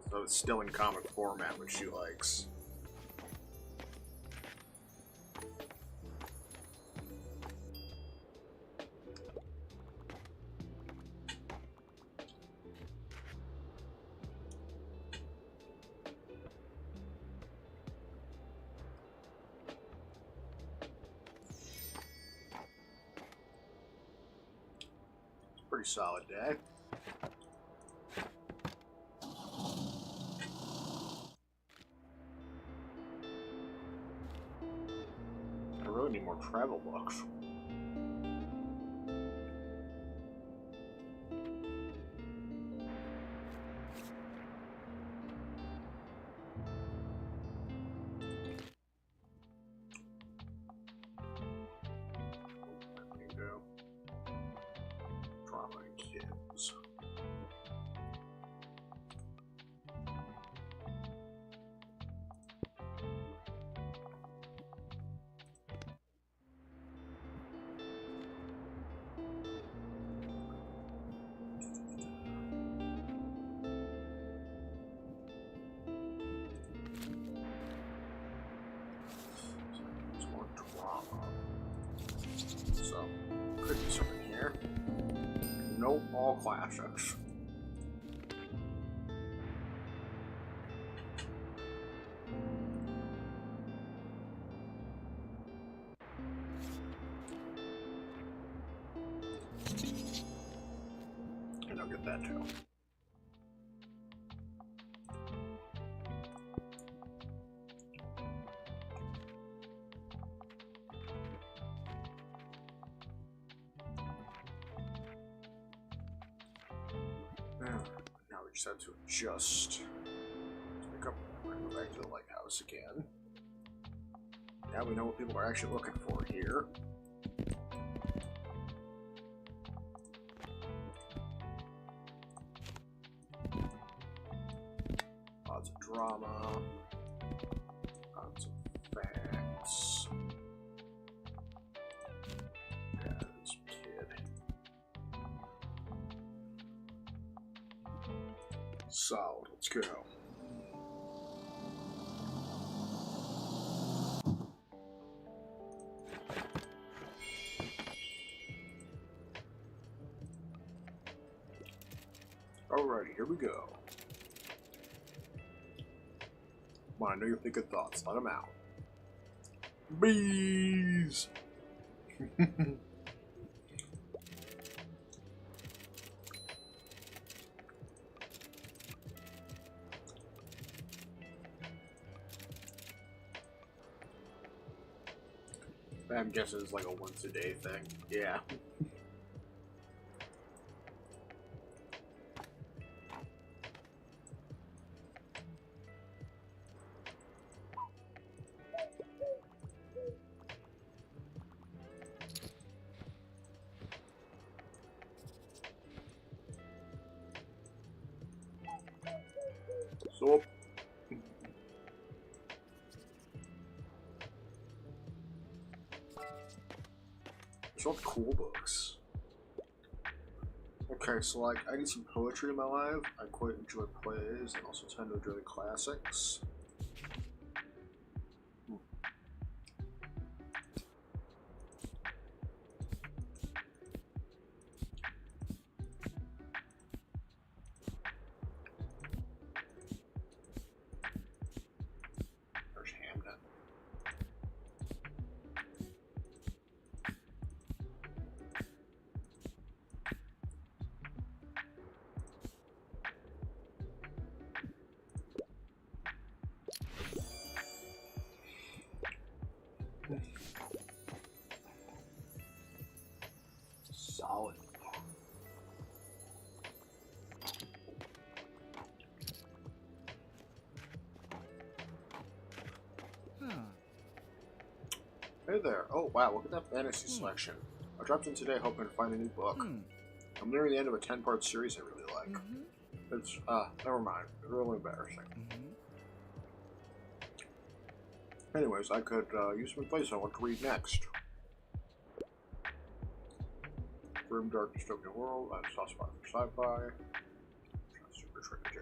Though it's still in comic format, which she likes. Pretty solid day. I really need more travel books. Something here. Nope, all classics. And I'll get that too. Now we just have to adjust. Pick up. We're gonna go back to the lighthouse again. Now we know what people are actually looking for here. Lots of drama. Lots of facts. Yeah, this kid. Solid. Let's go. Alrighty, here we go. Come on, I know you're thinking thoughts. Let them out. Bees! I'm guessing it's like a once a day thing. Yeah. So. There's all the cool books. Okay, so like, I need some poetry in my life. I quite enjoy plays and also tend to enjoy the classics. There's Hamden. Solid. Hey there. Oh wow, look at that fantasy selection. I dropped in today hoping to find a new book. I'm nearing the end of a 10-part series I really like. It's, never mind. It's really embarrassing. Anyways, I could use some advice on what to read next. Grim, dark, dystopian world, and soft spot for sci-fi. Super tragic.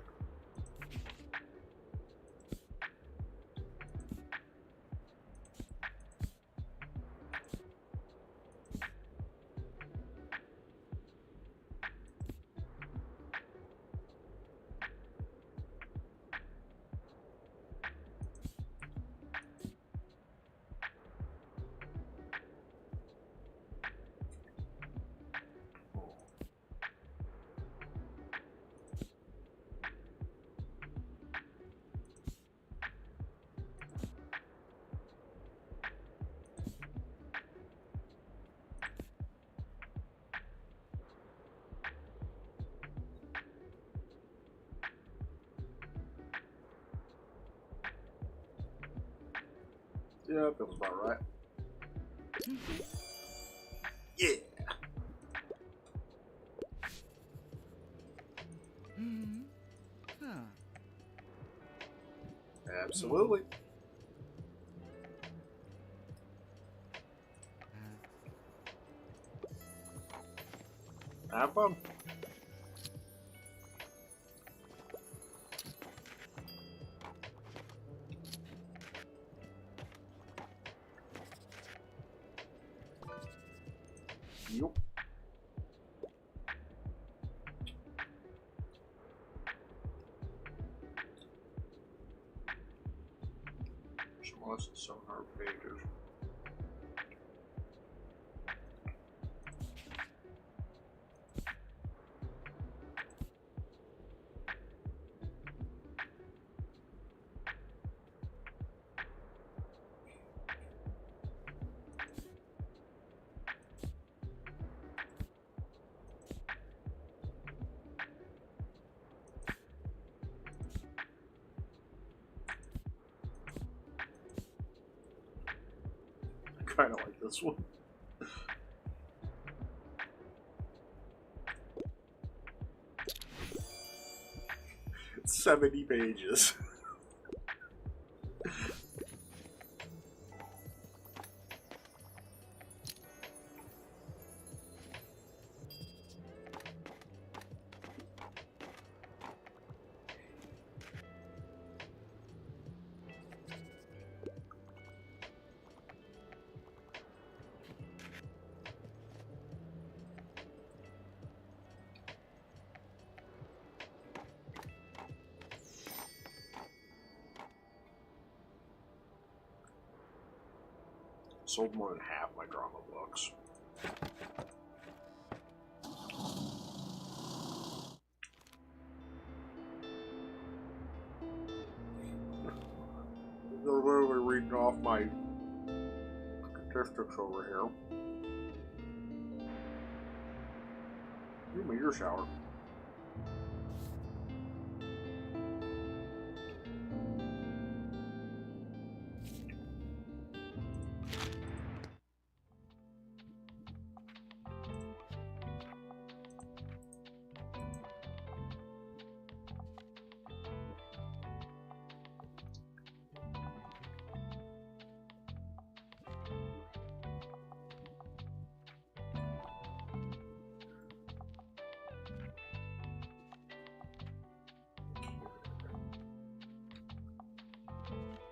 Yeah, feels about right. Yeah. Absolutely. Have fun. Yup. less than 700 pages. Kind of like this one. It's 70 pages. Sold more than half my drama books. They're literally reading off my statistics over here. Give me your shower.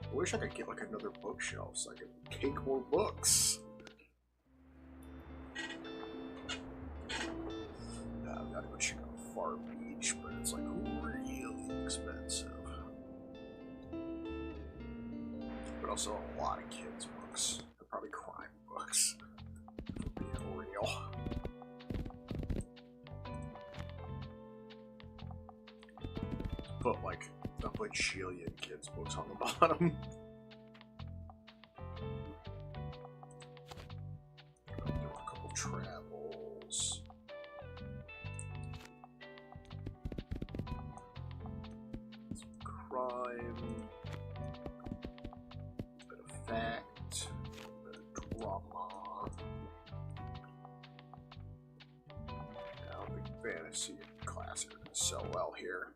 I wish I could get like another bookshelf so I could take more books. I've got to go check out Far Beach, but it's like really expensive. But also a lot of kids' books. They're probably crime books. For being real. Put like stuff like Shelia and kids' books on the bottom. Do a couple travels. Some crime. A bit of fact. A bit of drama. I don't think fantasy and classic are going to sell well here.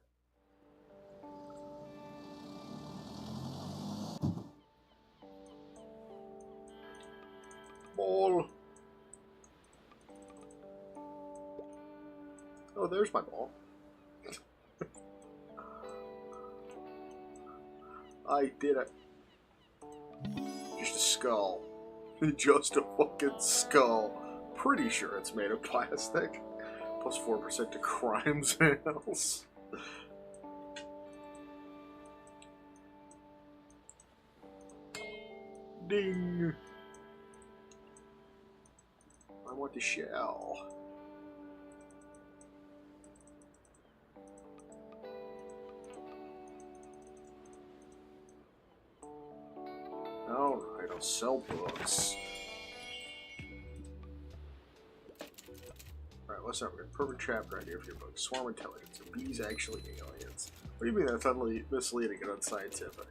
Ball. Oh, there's my ball. I did it. Just a skull. Just a fucking skull. Pretty sure it's made of plastic. Plus 4% to crime sales. Ding. I want the shell. Alright, I'll sell books. Alright, what's up? We got a perfect chapter idea for your book. Swarm intelligence. Are bees actually aliens? What do you mean that's utterly misleading and unscientific?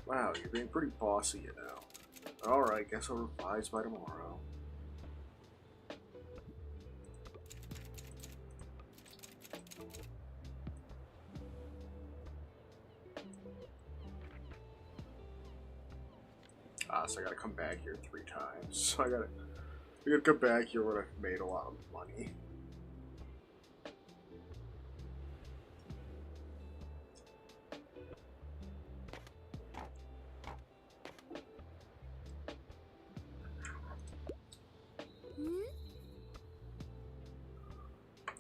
Wow, you're being pretty bossy, you know. Alright, guess I'll revise by tomorrow. So I gotta come back here 3 times. So I gotta come back here when I've made a lot of money.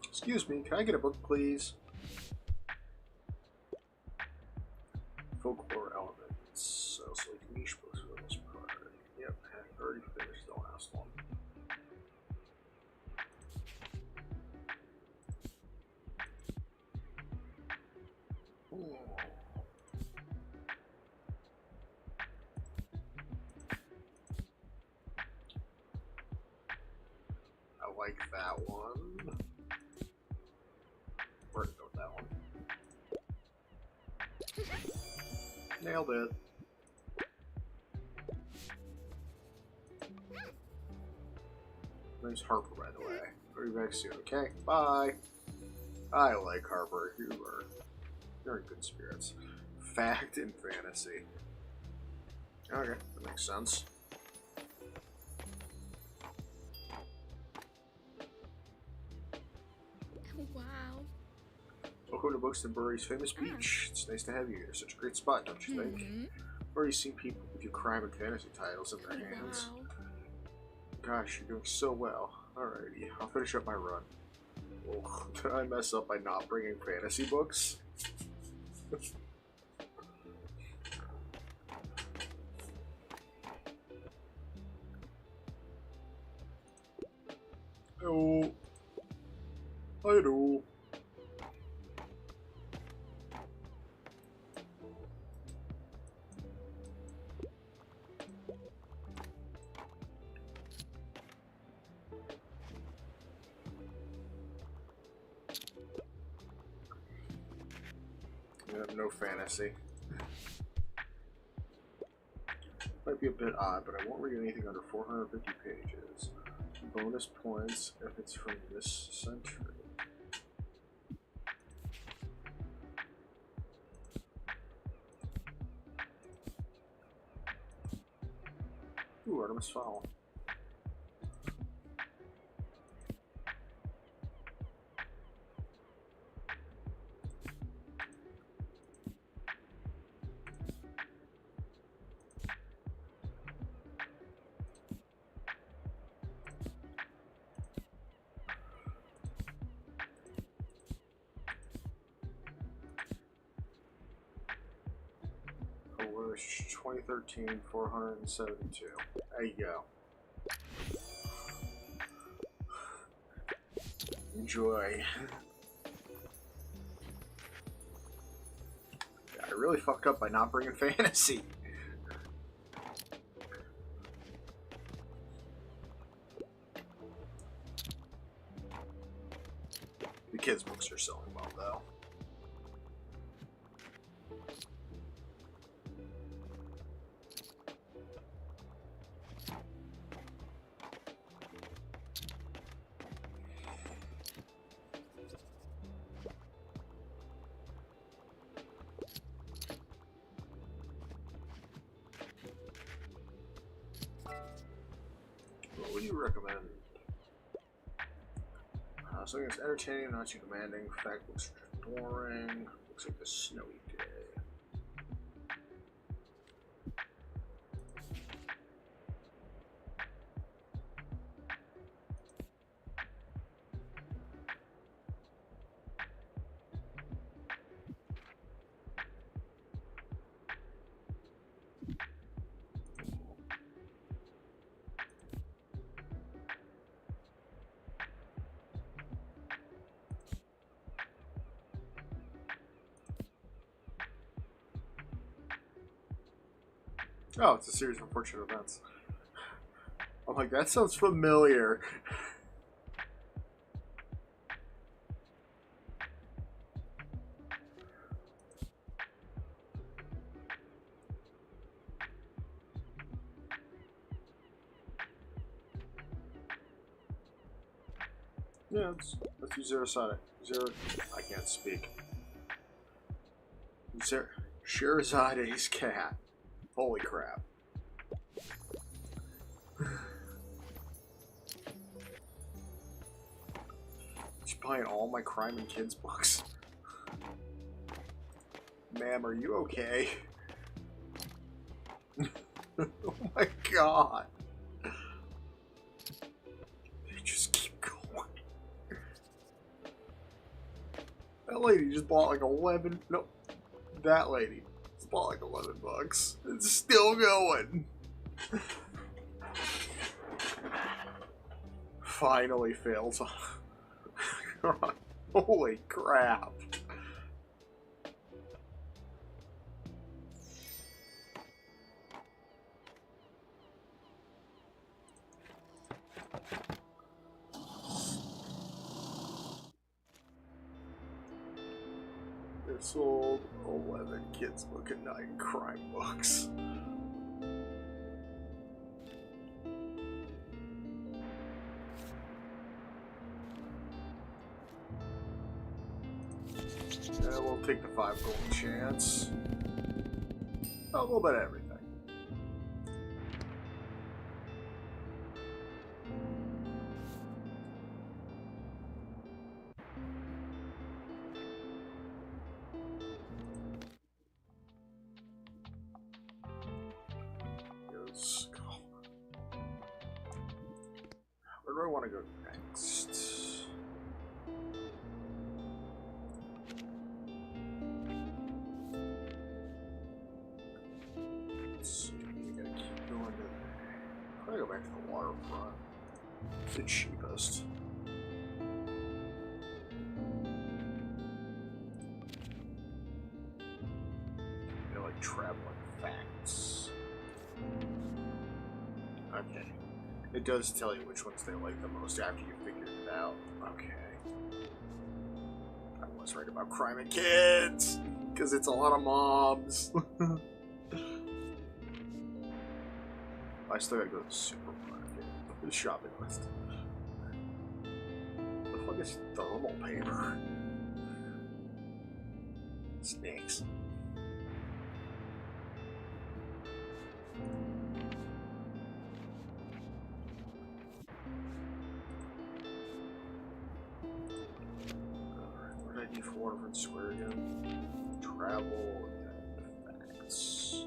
Excuse me, can I get a book, please? Folklore elements. Sales like niche books. like that one. We're gonna go with that one. Nailed it. Name's Harper, by the way. I'll be back soon, okay? Bye. I like Harper. You're in good spirits. Fact and fantasy. Okay, that makes sense. Wow. Welcome to Buxtonbury's famous beach. It's nice to have you here. Such a great spot, don't you think? I've already seen people with your crime and fantasy titles in their hands. Wow. Gosh, you're doing so well. Alrighty, I'll finish up my run. Oh, did I mess up by not bringing fantasy books? Oh, I know. No fantasy. Might be a bit odd, but I won't read anything under 450 pages. Bonus points if it's from this century. Ooh, Artemis Fowl. Published 2013, 472. There you go. Enjoy. Yeah, I really fucked up by not bringing fantasy. The kids' books are selling well, though. What would you recommend? Something that's entertaining, not too demanding. Fact looks boring. Looks like a snowy day. Oh, it's a series of unfortunate events. I'm like, that sounds familiar. Yeah, let's use Zero Sonic. I can't speak. Shirazade's cat. Holy crap. She's buying all my crime and kids books. Ma'am, are you okay? Oh my god. They just keep going. That lady just bought like 11. No, that lady just bought like 11 bucks. It's still going. Finally fails. Holy crap. It sold 11 Kids Book and 9 crime books. Yeah, we'll take the 5 gold chance. A little bit of everything. Yes. Where do I want to go next? I'm gonna go back to the waterfront. It's the cheapest. They're like traveling facts. Okay. It does tell you which ones they like the most after you figured it out. Okay. I was right about crime and kids! Because it's a lot of mobs. I still gotta go to the supermarket. The shopping list. The fuck is thermal paper? Snakes. Alright, what did I need for Waterfront Square again? Travel and facts.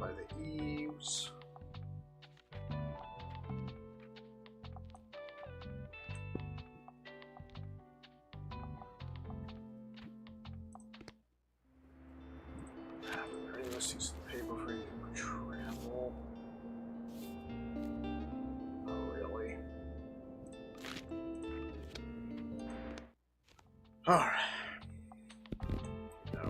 By the eaves. Let's use the paper for anything for travel. Oh, really? Alright. No.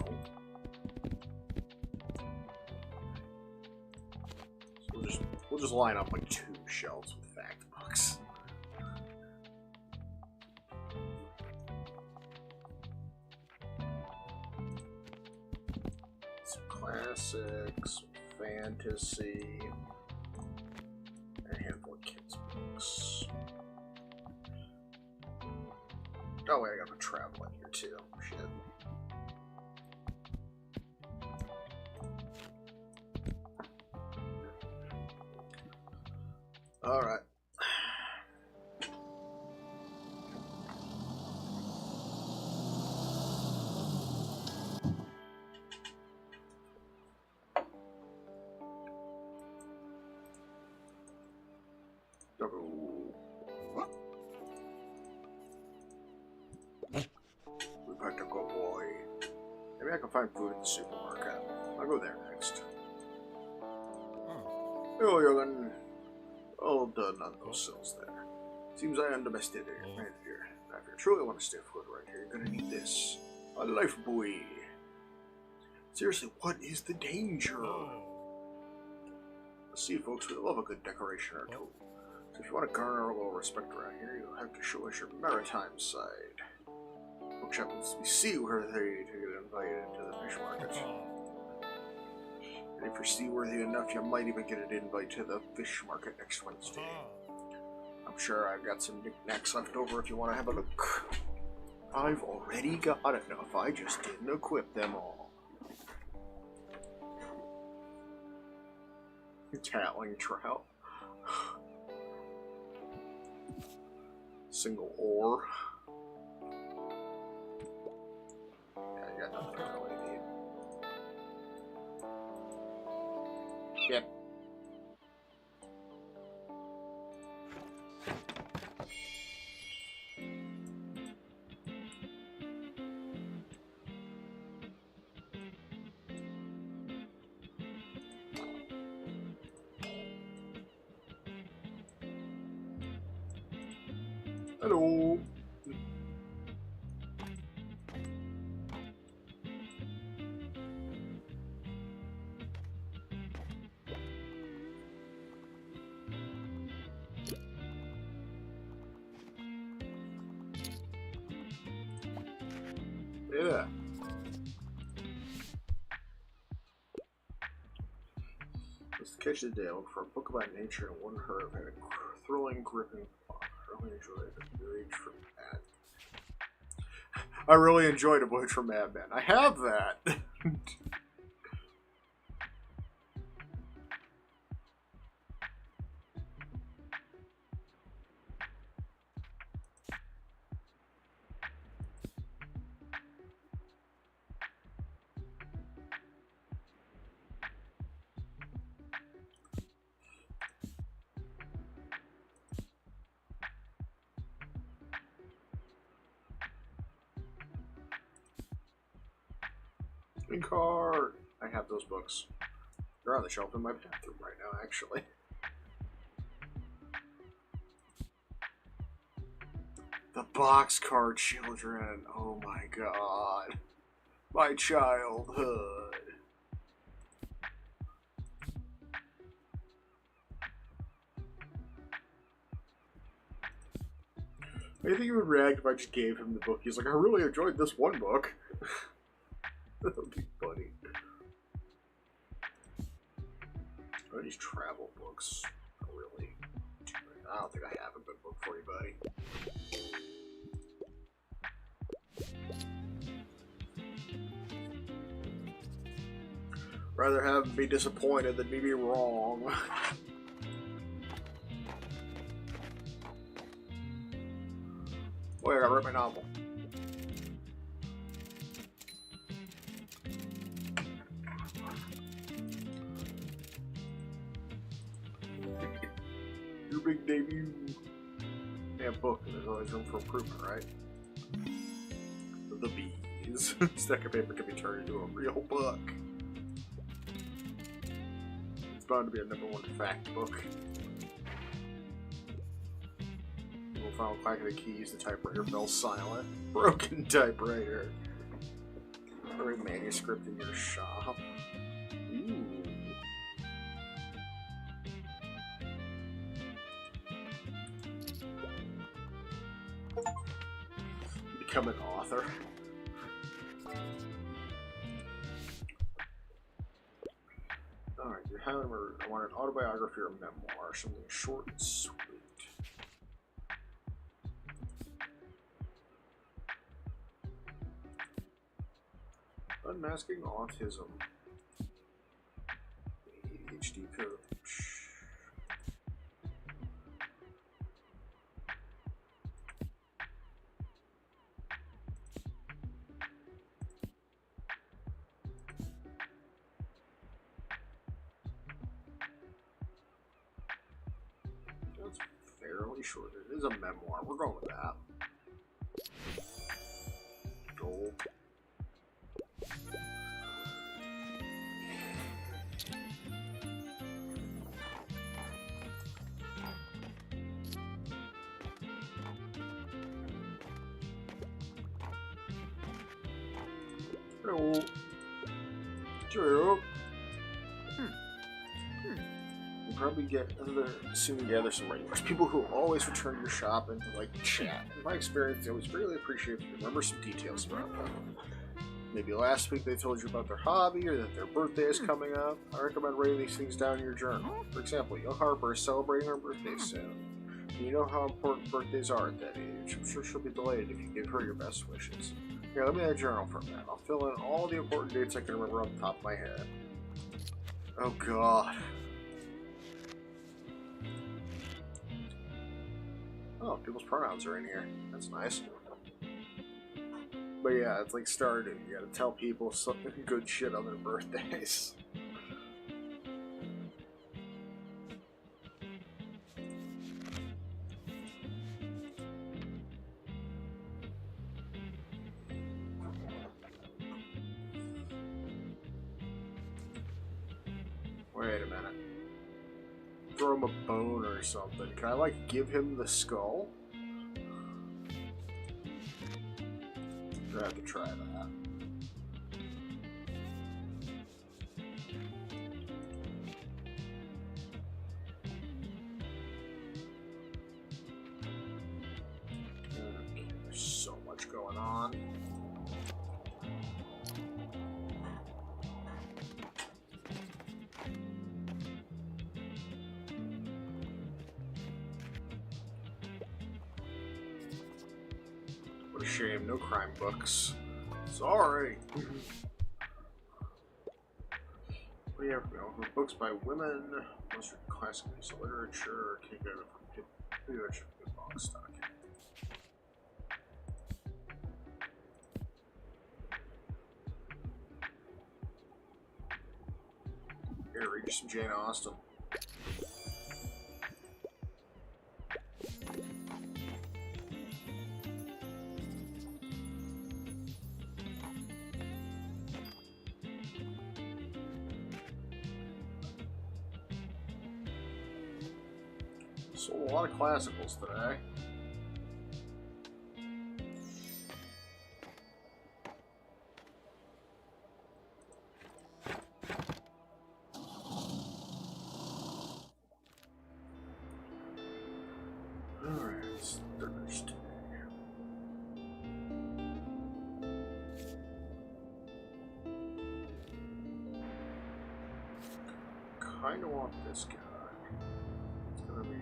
We'll just line up like 2 shelves with fact books. Some classics, fantasy, and a handful of kids books. Oh wait, I gotta put travel in here too. Shit. Alright. We better go, boy. Maybe I can find food in the supermarket. I'll go there next. Oh, young'un. All done on those cells there. Seems I underestimated here. Now, if you truly want to stay afloat right here, you're gonna need this. A life buoy. Seriously, what is the danger? Let's see, folks, we love a good decoration or two. So if you want to garner a little respect around here, you'll have to show us your maritime side. Bookshop lets me see worthy to get invited into the fish market. And if you're seaworthy enough, you might even get an invite to the fish market next Wednesday. I'm sure I've got some knickknacks left over if you want to have a look. I've already got enough, I just didn't equip them all. Tattling trout. Single ore. Yeah, I got nothing I really need. Yep. Hello. Yeah. Let's catch the day. Look for a book about nature and one herb had a thrilling, gripping plot. I really enjoyed A Voyage from Mad. I really enjoyed A Voyage from Mad Men. I have that. Card. I have those books. They're on the shelf in my bathroom right now, actually. The Boxcar Children. Oh my god. My childhood. I think he would react if I just gave him the book. He's like, I really enjoyed this one book. That would be funny. Oh, these travel books are really too bad. I don't think I have a good book for you, buddy. Rather have him be disappointed than me be wrong. Boy, I gotta write my novel. Your big debut. Damn book, there's always room for improvement, right? The bees. Stack of paper can be turned into a real book. It's bound to be a #1 fact book. We'll final clack of the keys, the typewriter fell silent. Broken typewriter. Or a manuscript in your shop. Ooh. Become an author. Alright, you have I want an autobiography or memoir, something short and sweet. Unmasking autism. ADHD coach. That's fairly short. It is a memoir. We're going with that. Gold. Hello. True. You probably soon gather some regulars. People who always return to your shop and like chat. In my experience, they always really appreciate if you remember some details about them. Maybe last week they told you about their hobby or that their birthday is coming up. I recommend writing these things down in your journal. For example, young Harper is celebrating her birthday soon. You know how important birthdays are at that age. I'm sure she'll be delighted if you give her your best wishes. Here, let me have a journal for a minute. I'll fill in all the important dates I can remember off the top of my head. Oh, God. Oh, people's pronouns are in here. That's nice. But yeah, it's like Stardew. You gotta tell people something good shit on their birthdays. Wait a minute. Throw him a bone or something. Can I, like, give him the skull? I have to try that. Okay, there's so much going on. What a shame, no crime books. Sorry. We have books by women, most classic music literature, can't get it from literature box stock. Here, read you some Jane Austen. Sold a lot of classicals today. Alright, it's Thursday. Kinda want this guy. It's gonna be...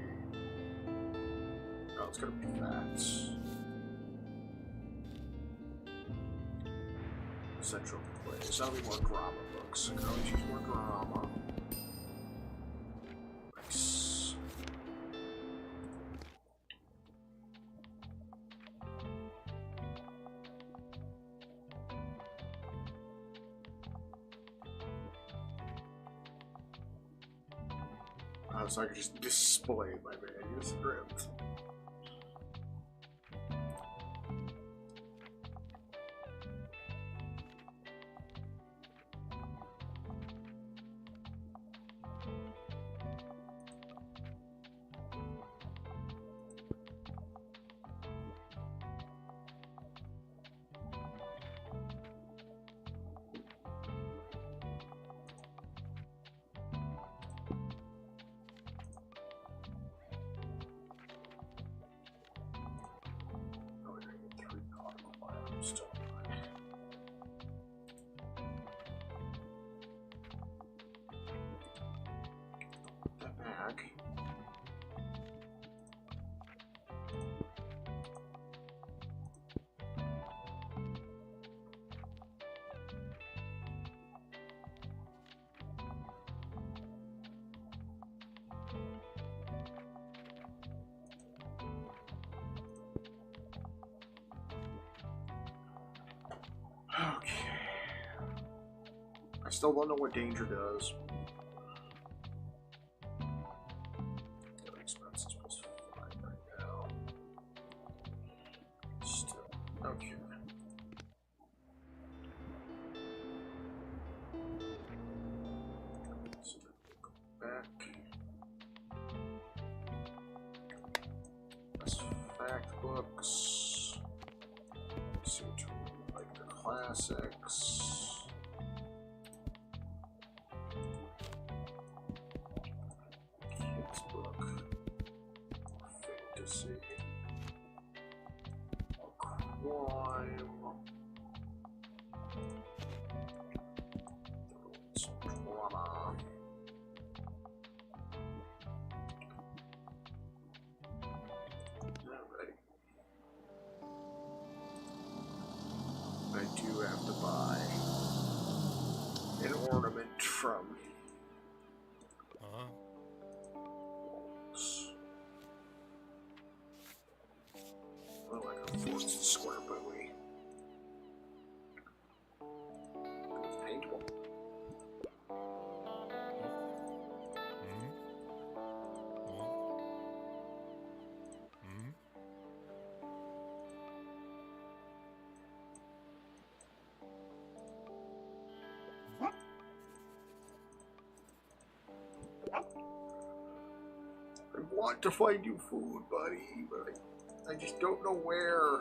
No, it's gonna be that. Central place. That'll be more drama books. I can always use more drama. Nice. So I can just display my manuscript. Okay. I still don't know what danger does. Expenses plus 5 right now. Still. Okay. So go back. That's fact books. See which one like the classics. Kids book. Fantasy. Crime. Some drama. Alright. I do have to buy an ornament from well, I can afford the square buoy. Paintball. I want to find you food, buddy, but I just don't know where.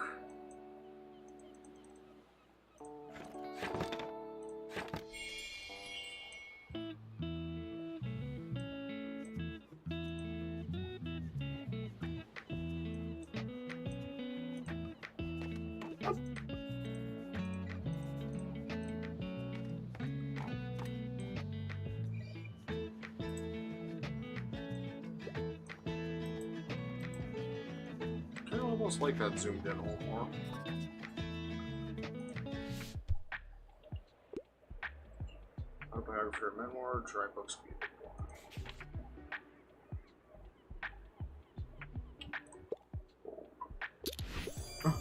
I almost like that zoomed in a little more. Biography or memoir, dry books be one.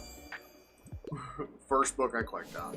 First book I clicked on.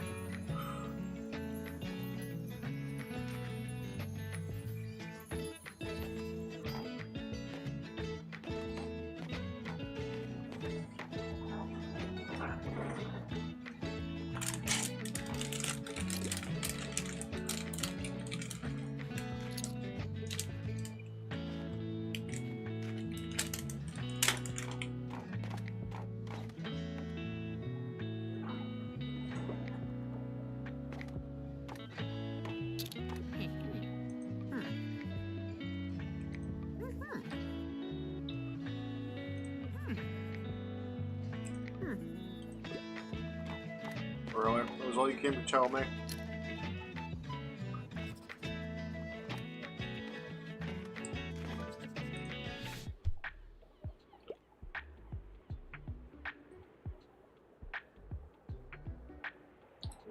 Really? That was all you came to tell me?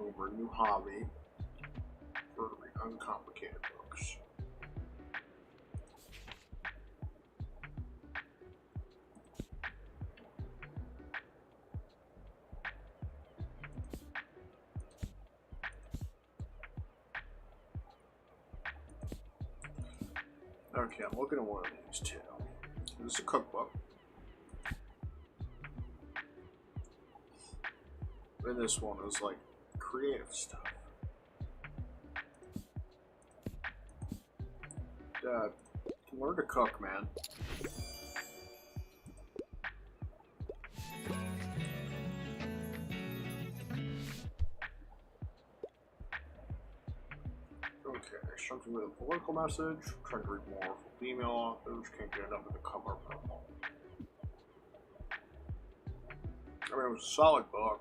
Over a new hobby for uncomplicated books. Okay, I'm looking at one of these two. This is a cookbook. And this one is like creative stuff. Learn to cook, man. Okay, something with a political message. Trying to read more female authors. Can't get enough of the color purple. I mean, it was a solid book.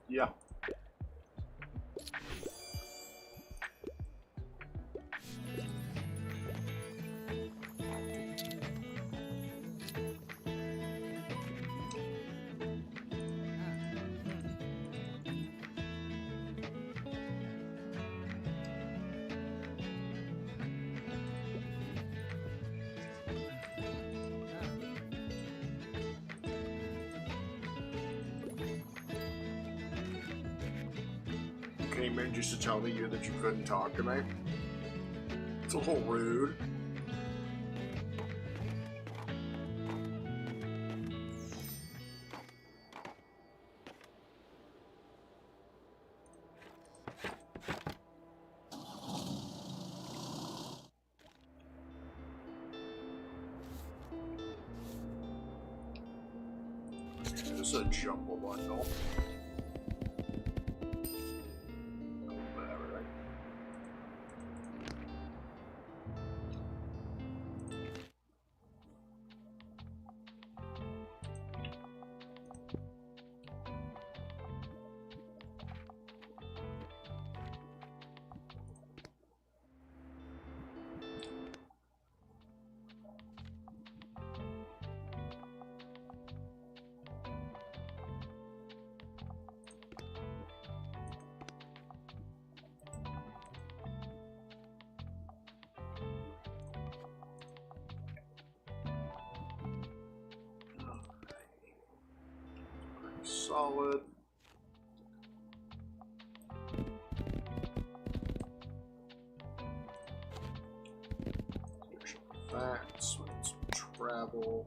Yeah. Came in just to tell me that you couldn't talk to me. It's a little rude. This is a jumbo bundle. Solid. There's some facts, some travel,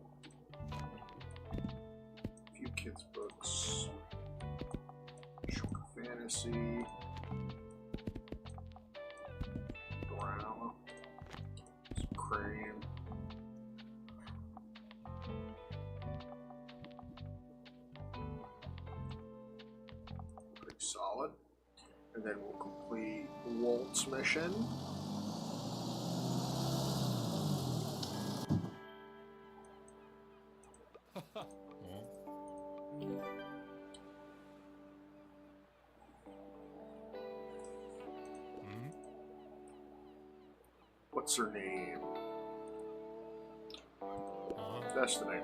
a few kids' books, short fantasy, drama, some crane. Solid. And then we'll complete Walt's mission. What's her name? Destiny.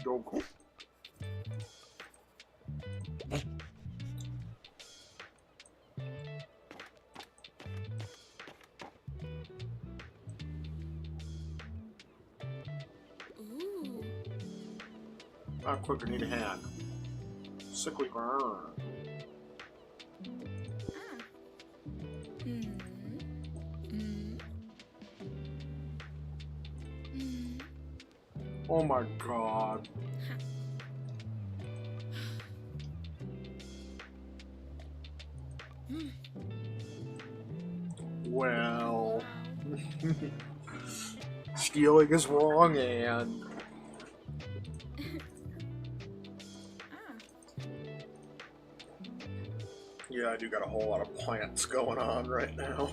Go. Not quicker, need a hand. Sickly burn. Oh my god. Well, stealing is wrong, and yeah, I do got a whole lot of plants going on right now.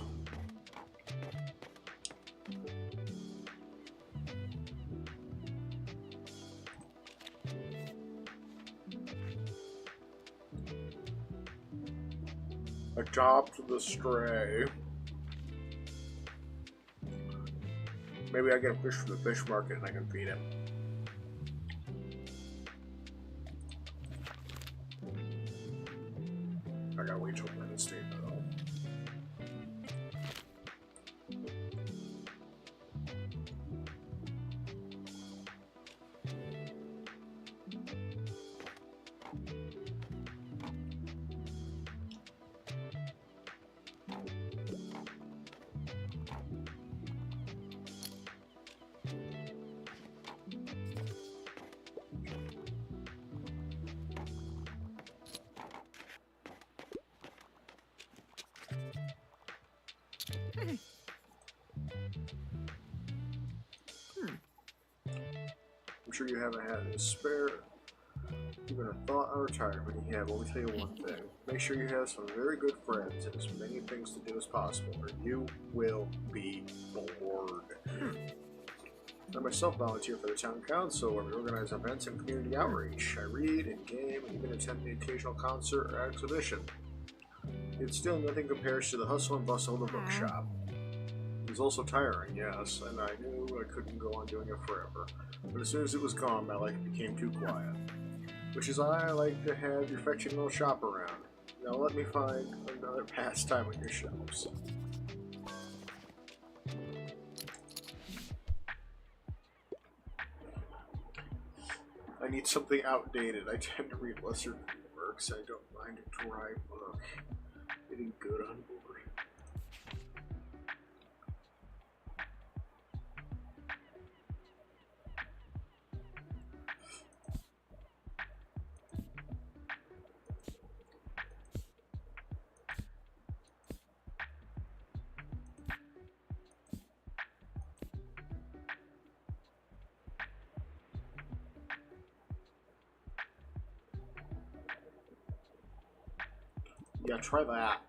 Adopt the stray. Maybe I get a fish from the fish market and I can feed it. I gotta wait till Wednesday though. I'm sure you haven't had any spare. Even a thought on retirement you have. Let me tell you one thing. Make sure you have some very good friends and as many things to do as possible, or you will be bored. I myself volunteer for the town council, where we organize events and community outreach. I read and game and even attend the occasional concert or exhibition. Yet still nothing compares to the hustle and bustle of the bookshop. It was also tiring, yes, and I knew I couldn't go on doing it forever. But as soon as it was gone, my life became too quiet. Which is why I like to have your fetching little shop around. Now let me find another pastime on your shelves. I need something outdated. I tend to read lesser works. I don't mind a dry book. Getting good on board. Yeah, try that.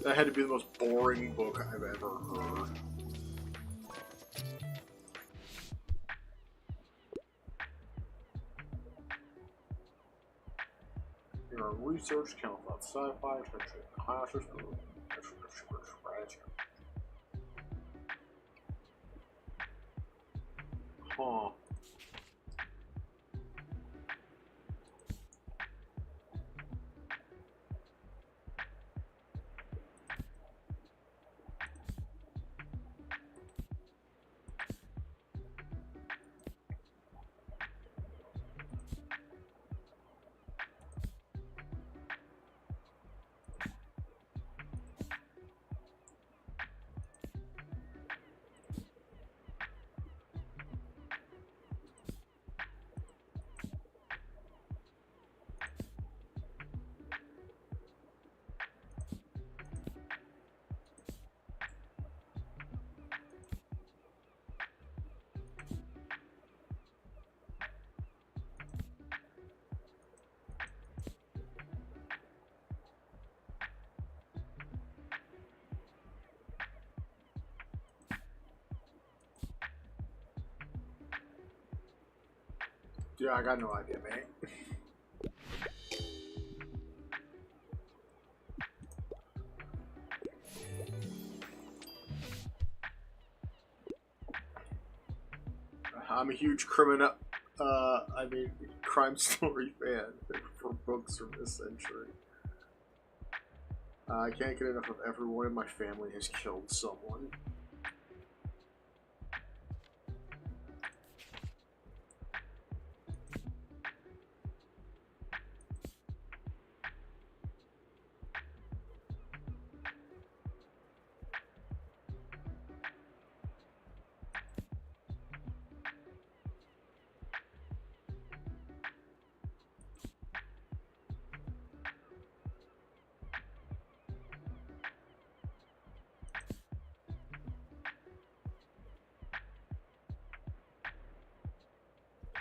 That had to be the most boring book I've ever heard. Your research count about sci-fi, classes, huh. Yeah, I got no idea, man. I'm a huge crime story fan for books from this century. I can't get enough of everyone in my family has killed someone.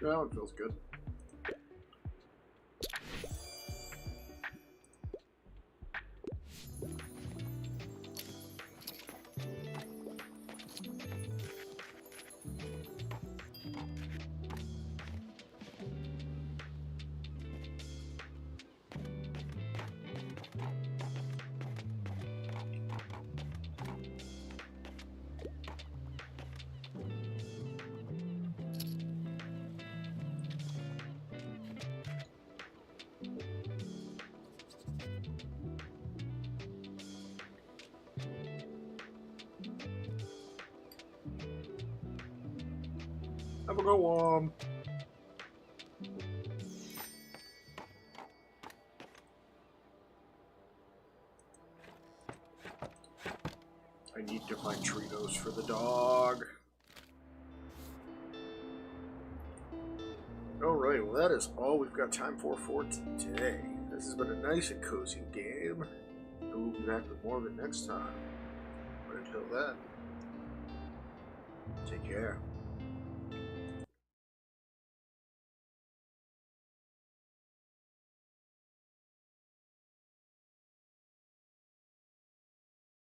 That one feels good. Have a good one. I need to find Tritos for the dog. Alright, well that is all we've got time for today. This has been a nice and cozy game. And we'll be back with more of it next time. But until then, take care.